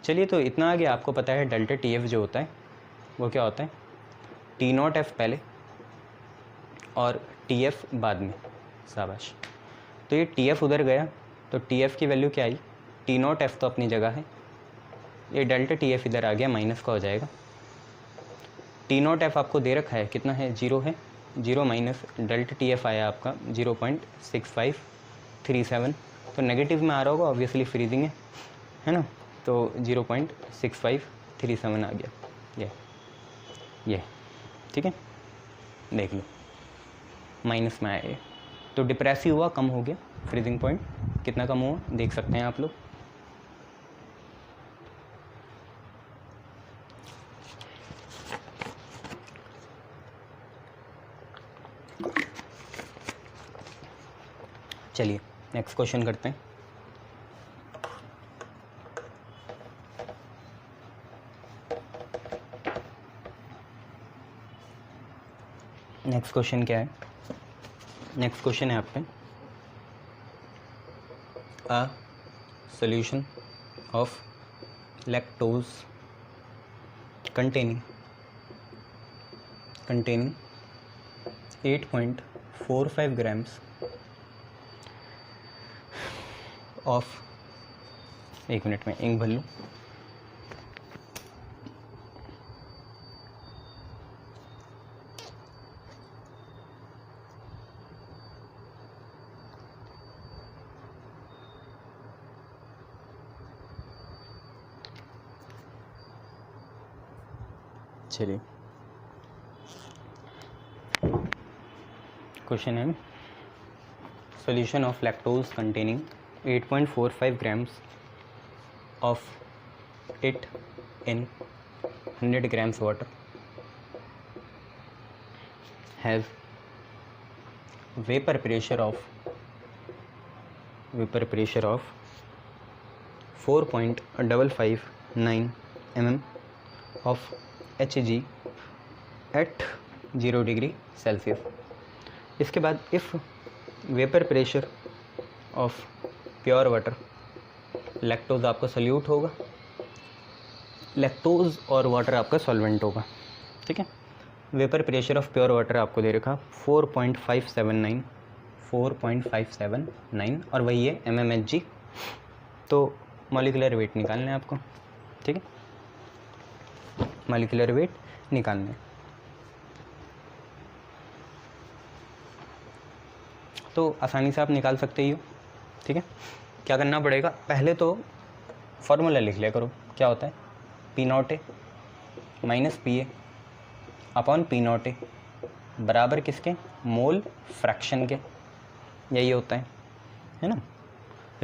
चलिए, तो इतना आगे आपको पता है डेल्टा TF जो होता है वो क्या होता है, T0F पहले और TF बाद में। शाबाश। तो ये TF उधर गया, तो TF की वैल्यू क्या आई, T0F तो अपनी जगह है, ये डेल्टा TF इधर आ गया, माइनस का हो जाएगा। T0F आपको दे रखा है कितना है, 0 है, 0 माइनस डेल्टा TF आया आपका 0.6537, तो नेगेटिव में आ रहा होगा, ऑब्वियसली फ्रीजिंग है ना, तो 0.6537 आ गया ये ठीक है। देख लो माइनस में आया, तो डिप्रेस ही हुआ, कम हो गया फ्रीजिंग पॉइंट। कितना कम हुआ देख सकते हैं आप लोग। चलिए नेक्स्ट क्वेश्चन करते हैं। नेक्स्ट क्वेश्चन क्या है, नेक्स्ट क्वेश्चन है आप पे, a solution of lactose containing 8.45 grams of, एक मिनट में इंक भर लूँ। चलिए क्वेश्चन है, solution of lactose containing 8.45 grams of it in 100 grams water has vapor pressure of 4.559 mm of Hg at 0 degree Celsius. इसके बाद if vapour pressure of pure water, lactose आपका salute होगा, lactose और water आपका solvent होगा, ठीक है। Vapour pressure of pure water आपको दे रखा 4.579 और वही है mmHg। तो मॉलिक्यूलर वेट निकालना है आपको, ठीक है। मॉलिक्यूलर वेट निकालना है। तो आसानी से आप निकाल सकते ही हो, ठीक है। क्या करना पड़ेगा, पहले तो फॉर्मूला लिख लिया करो। क्या होता है, P naught A minus P A upon P naught ए बराबर किसके, मोल फ्रैक्शन के। यही होता है ना।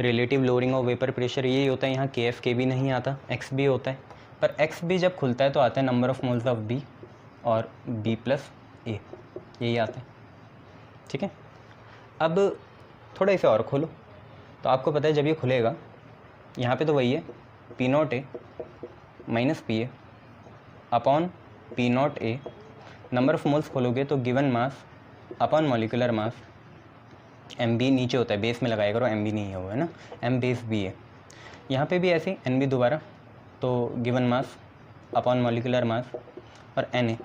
Relative lowering of vapour pressure यही होता है। यहाँ के एफ के भी नहीं आता, एक्स भी होता है, पर एक्स भी जब खुलता है तो आता है number of moles of B और बी प्लस ए, यही आता है, ठीक है। अब थोड़ा इसे और खोलो तो आपको पता है जब ये खुलेगा यहाँ पे तो वही है P naught A minus P A upon P naught A, number of moles खोलोगे तो given mass upon molecular mass, M B नीचे होता है, बेस में लगाया करो, एम बी नहीं है वो, है ना, एम बेस बी है। यहाँ पे भी ऐसे ही एन बी दोबारा, तो given mass upon molecular mass और N A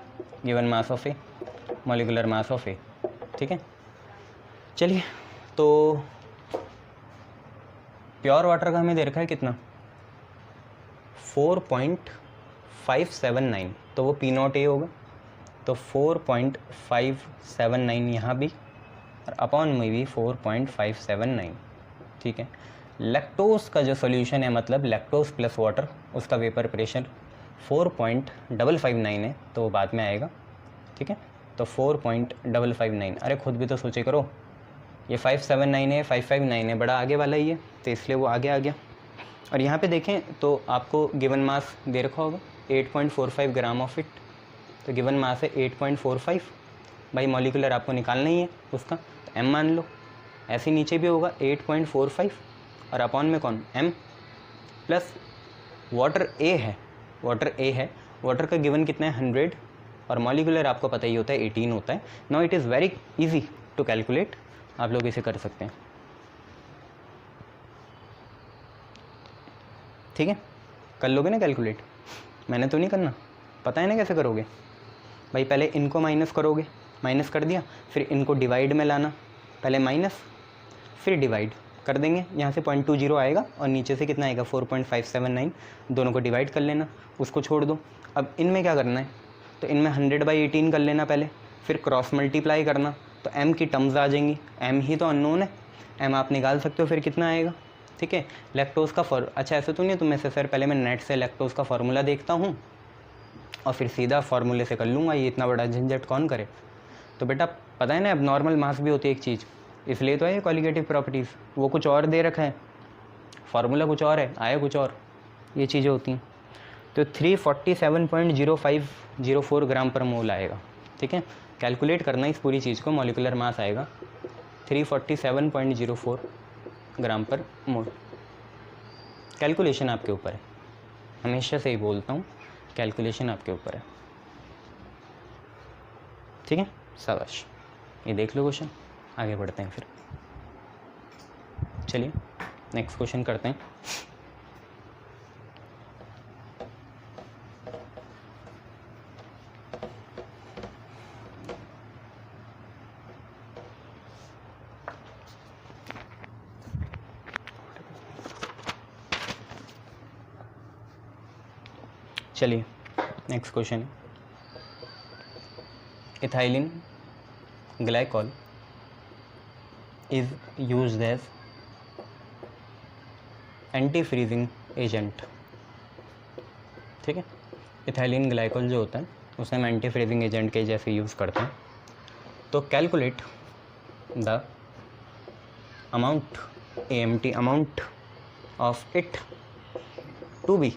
given mass of A molecular mass of A, ठीक है। चलिए, तो प्योर वाटर का हमें दे रखा है कितना, 4.579, तो वो पी नॉट ए होगा, तो 4.579 यहाँ भी और अपॉन में भी 4.579, ठीक है। लैक्टोज का जो सॉल्यूशन है, मतलब लैक्टोज प्लस वाटर, उसका वेपर प्रेशर 4.559 है, तो वो बाद में आएगा, ठीक है। तो 4.559, अरे खुद भी तो सोचे करो, ये 579 है, 559 है, बड़ा आगे वाला ही है, तो इसलिए वो आगे आ गया। और यहाँ पे देखें तो आपको गिवन मास दे रखा होगा 8.45 ग्राम ऑफ इट, तो गिवन मास है 8.45, भाई मॉलिक्यूलर आपको निकालना ही है उसका, तो m मान लो। ऐसे नीचे भी होगा 8.45 और अपॉन में कौन, m प्लस वाटर a है, वाटर का गिवन कितना है 100 और मॉलिक्यूलर आपको पता ही होता है 18 होता है। Now it is very easy to calculate, आप लोग इसे कर सकते हैं, ठीक है। कर लोगे ना कैलकुलेट, मैंने तो नहीं करना, पता है ना कैसे करोगे भाई। पहले इनको माइनस करोगे, माइनस कर दिया, फिर इनको डिवाइड में लाना, पहले माइनस फिर डिवाइड कर देंगे, यहाँ से 0.20 आएगा और नीचे से कितना आएगा 4.579, दोनों को डिवाइड कर लेना, उसको छोड़ दो। अब इनमें क्या करना है, तो इनमें 100/18 कर लेना पहले, फिर क्रॉस मल्टीप्लाई करना, तो m की टर्म्स आ जाएंगी, m ही तो अननोन है, m आप निकाल सकते हो, फिर कितना आएगा, ठीक है। लैक्टोज़ का अच्छा ऐसा तो नहीं तुम्हें से सर पहले मैं नेट से लैक्टोज़ का फार्मूला देखता हूँ और फिर सीधा फार्मूले से कर लूँगा, ये इतना बड़ा झंझट कौन करे। तो बेटा पता है ना, अब नॉर्मल मास भी होती है एक चीज़, इसलिए तो है ये कॉलिगेटिव प्रॉपर्टीज़, वो कुछ और दे रखा है, फार्मूला कुछ और है, आया कुछ और, ये चीज़ें होती हैं। तो 347.0504 ग्राम पर मोल आएगा, ठीक है। कैलकुलेट करना इस पूरी चीज़ को, मॉलिक्यूलर मास आएगा 347.04 ग्राम पर मोल। कैलकुलेशन आपके ऊपर है, हमेशा से ही बोलता हूँ, कैलकुलेशन आपके ऊपर है, ठीक है। शाबाश, ये देख लो क्वेश्चन, आगे बढ़ते हैं फिर। चलिए नेक्स्ट क्वेश्चन करते हैं। चलिए next question, ethylene glycol is used as anti freezing agent, ठीक है। इथाइलिन ग्लाइकॉल जो होता है उसे हम एंटी फ्रीजिंग एजेंट के जैसे यूज़ करते हैं। तो calculate the amount AMT amount of it to be,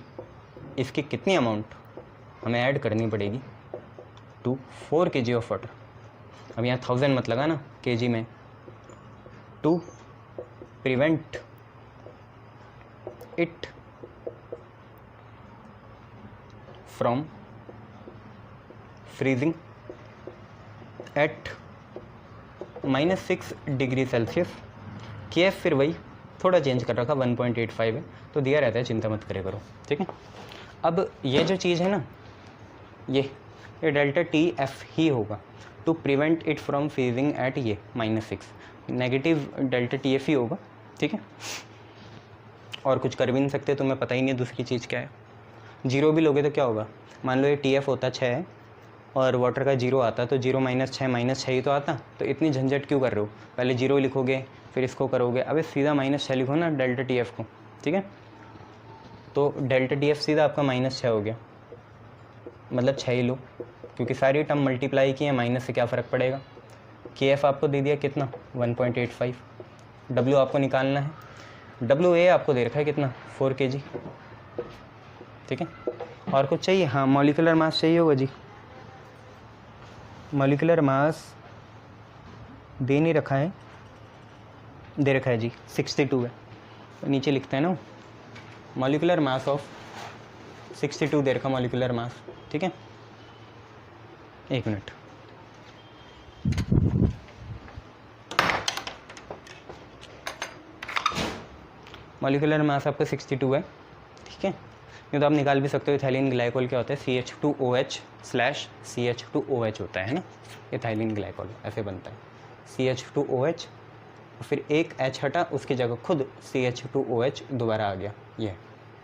इसकी कितनी अमाउंट हमें ऐड करनी पड़ेगी टू 4 kg ऑफ वाटर। अब यहाँ 1000 मत लगा ना kg में, to prevent it from freezing at -6 degree Celsius. KF फिर वही थोड़ा चेंज कर रखा 1.85 है, तो दिया रहता है, चिंता मत करे करो, ठीक है। अब ये जो चीज़ है ना, ये डेल्टा TF ही होगा to prevent it from freezing at ये -6, नेगेटिव डेल्टा TF ही होगा, ठीक है। और कुछ कर भी नहीं सकते, तुम्हें पता ही नहीं दूसरी चीज़ क्या है। जीरो भी लोगे तो क्या होगा, मान लो ये TF होता 6 है और वाटर का 0 आता, तो 0 - 6 ही तो आता। तो इतनी झंझट क्यों कर रहे हो, पहले 0 लिखोगे फिर इसको करोगे। अबे सीधा -6 लिखो ना डेल्टा TF को, ठीक है। तो डेल्टा TF सीधा आपका -6 हो गया, मतलब 6 ही लो, क्योंकि सारी टर्म मल्टीप्लाई की है, माइनस से क्या फ़र्क पड़ेगा। KF आपको दे दिया कितना 1.85। W आपको निकालना है, WA आपको दे रखा है कितना 4 kg, ठीक है। और कुछ चाहिए, हाँ मॉलिक्यूलर मास चाहिए होगा जी। मॉलिक्यूलर मास दे नहीं रखा है, दे रखा है जी 62 है, तो नीचे लिखते हैं ना मॉलिक्यूलर मास ऑफ 62 दे रखा मॉलिक्यूलर मास, ठीक है। एक मिनट, मॉलिक्यूलर मास आपका 62 है, ठीक है। ये तो आप निकाल भी सकते हो। इथाइलिन ग्लाइकोल क्या होता है, CH2OH/CH2OH होता है ना, इथाइलिन ग्लाइकोल ऐसे बनता है CH2OH, फिर एक H हटा, उसकी जगह खुद CH2OH दोबारा आ गया, ये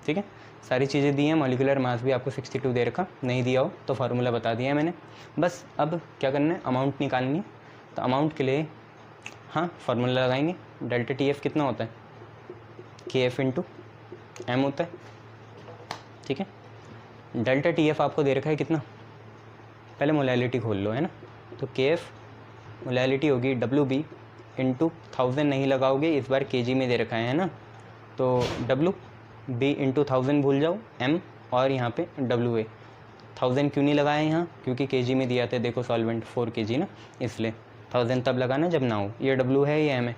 ठीक है। सारी चीज़ें दी हैं, मॉलिक्यूलर मास भी आपको 62 दे रखा, नहीं दिया हो तो फार्मूला बता दिया है मैंने। बस अब क्या करना है, अमाउंट निकालनी है। तो अमाउंट के लिए हाँ फार्मूला लगाएंगे, डेल्टा TF कितना होता है, KF × M होता है, ठीक है। डेल्टा TF आपको दे रखा है कितना, पहले मोलैलिटी खोल लो, है ना। तो KF मोलैलिटी होगी WB × 1000, नहीं लगाओगे इस बार kg में दे रखा है ना, तो WB × 1000 भूल जाओ, M और यहाँ पे WA। 1000 क्यों नहीं लगाया यहाँ, क्योंकि kg में दिया था, देखो सॉल्वेंट 4 kg ना, इसलिए 1000 तब लगाना जब ना हो। ये W है, ये M है।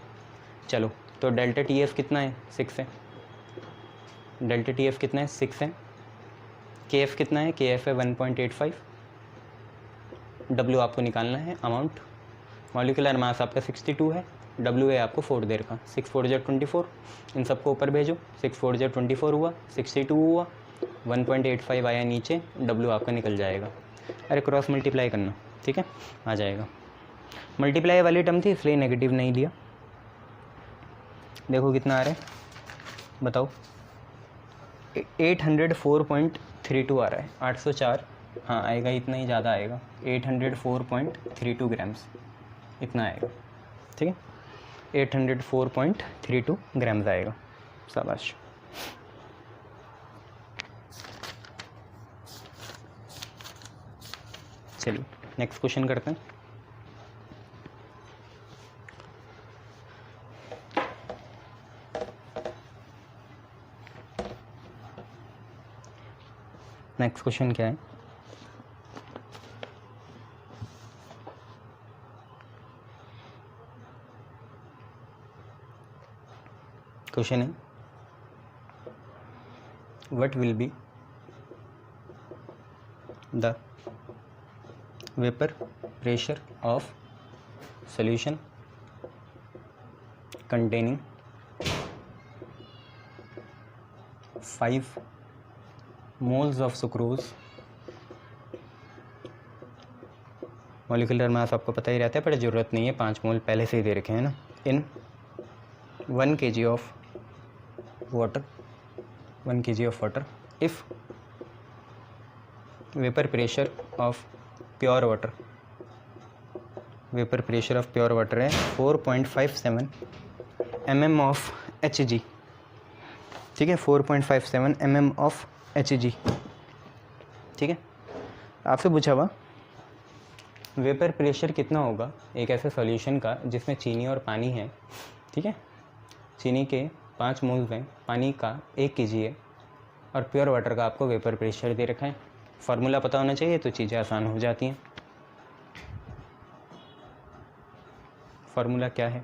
चलो तो डेल्टा TF कितना है, 6 है। डेल्टा TF कितना है, 6 है। KF कितना है, KF है 1.85। W आपको निकालना है अमाउंट। मॉलिक्यूलर मास आपका 62 है, WA आपको 4 दे रखा, 6 4 = 24। इन सबको ऊपर भेजो, 6 4 = 24 हुआ, 62 हुआ, 1.85 आया नीचे, W आपका निकल जाएगा। अरे क्रॉस मल्टीप्लाई करना, ठीक है, आ जाएगा। मल्टीप्लाई वाली टर्म थी इसलिए नेगेटिव नहीं लिया। देखो कितना आ रहा है, बताओ। 804.32 आ रहा है, 804, हाँ आएगा, इतना ही ज़्यादा आएगा, 804.32 ग्राम्स इतना आएगा, ठीक है। 804.32 ग्राम्स आएगा, शाबाश। चलिए नेक्स्ट क्वेश्चन करते हैं। नेक्स्ट क्वेश्चन क्या है, क्वेश्चन है what will be the vapour pressure of solution containing 5 moles of sucrose। Molecular mass आपको पता ही रहता है पर ज़रूरत नहीं है, 5 मोल पहले से ही दे रखे हैं ना। इन 1 kg of water, 1 kg of water if vapour pressure of pure water, vapour pressure of pure water है 4.57 mm ऑफ Hg, ठीक है, 4.57 mm ऑफ Hg, ठीक है। आपसे पूछा हुआ वेपर प्रेशर कितना होगा एक ऐसे सॉल्यूशन का जिसमें चीनी और पानी है, ठीक है। चीनी के 5 मोल्स हैं, पानी का 1 kg है और प्योर वाटर का आपको वेपर प्रेशर दे रखा है। फार्मूला पता होना चाहिए तो चीज़ें आसान हो जाती हैं। फार्मूला क्या है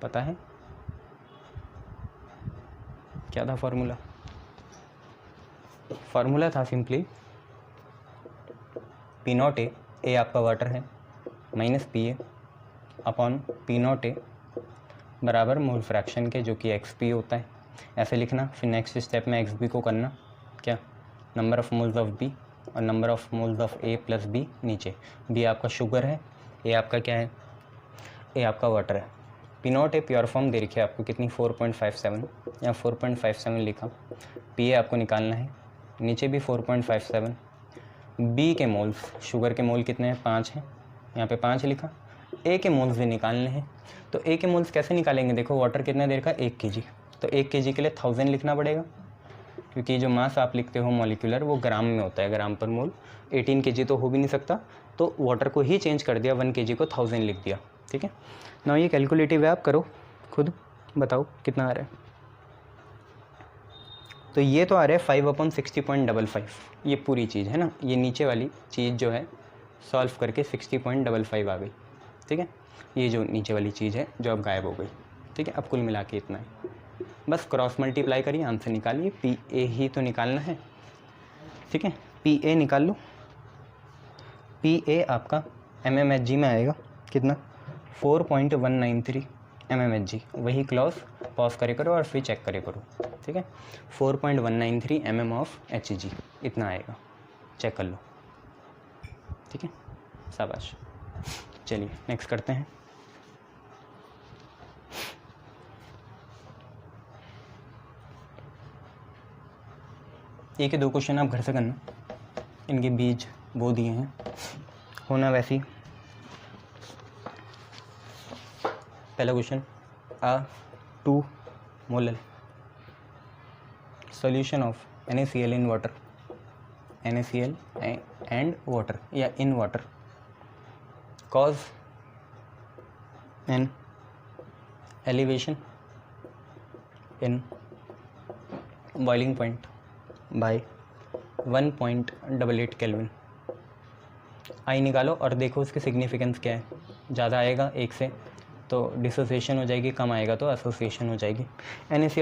पता है, क्या था फार्मूला? फार्मूला था सिंपली P0A, ए आपका वाटर है, माइनस PA अपॉन P0A बराबर मोल फ्रैक्शन के, जो कि XP होता है, ऐसे लिखना। फिर नेक्स्ट स्टेप में XB को करना क्या, number of moles of B और number of moles of A plus B नीचे। B आपका शुगर है, A आपका क्या है, A आपका वाटर है। P0A प्योर फॉर्म दे रखी है आपको कितनी 4.57 या 4.57 लिखा। PA आपको निकालना है, नीचे भी 4.57। बी के मोल्स, शुगर के मोल कितने हैं? 5 हैं, यहाँ पे 5 लिखा। ए के मोल्स भी निकालने हैं, तो ए के मोल्स कैसे निकालेंगे? देखो वाटर कितना दे रखा है? 1 kg, तो 1 kg के लिए 1000 लिखना पड़ेगा, क्योंकि जो मास आप लिखते हो मॉलिक्यूलर वो ग्राम में होता है, ग्राम पर मोल। 18 kg तो हो भी नहीं सकता, तो वाटर को ही चेंज कर दिया, 1 kg को 1000 लिख दिया। ठीक है, ना ये कैलकुलेटिव है, आप करो खुद, बताओ कितना आ रहा है। तो ये तो आ रहा है 5/60.55, ये पूरी चीज़ है ना, ये नीचे वाली चीज़ जो है सॉल्व करके 60.55 आ गई। ठीक है, ये जो नीचे वाली चीज़ है जो अब गायब हो गई। ठीक है, अब कुल मिला के इतना है, बस क्रॉस मल्टीप्लाई करिए, आंसर निकालिए। पी ए ही तो निकालना है। ठीक है, पी ए निकाल लो। पी ए आपका mmHg में आएगा कितना? 4.193 mmHg। वही क्लॉज पॉज करे करो और फिर चेक करे करो। ठीक है, 4.193 mm ऑफ Hg इतना आएगा, चेक कर लो। ठीक है, शाबाश। चलिए नेक्स्ट करते हैं। एक 2 क्वेश्चन आप घर से करना, इनके बीज वो दिए हैं, होना वैसी। पहला question, a 2 molar solution of NaCl in water, NaCl and water या in water cause an elevation in boiling point by 1.88 Kelvin. I निकालो और देखो उसकी सिग्निफिकेंस क्या है। ज़्यादा आएगा 1 से तो डिसोसिएशन हो जाएगी, कम आएगा तो एसोसिएशन हो जाएगी। NaCl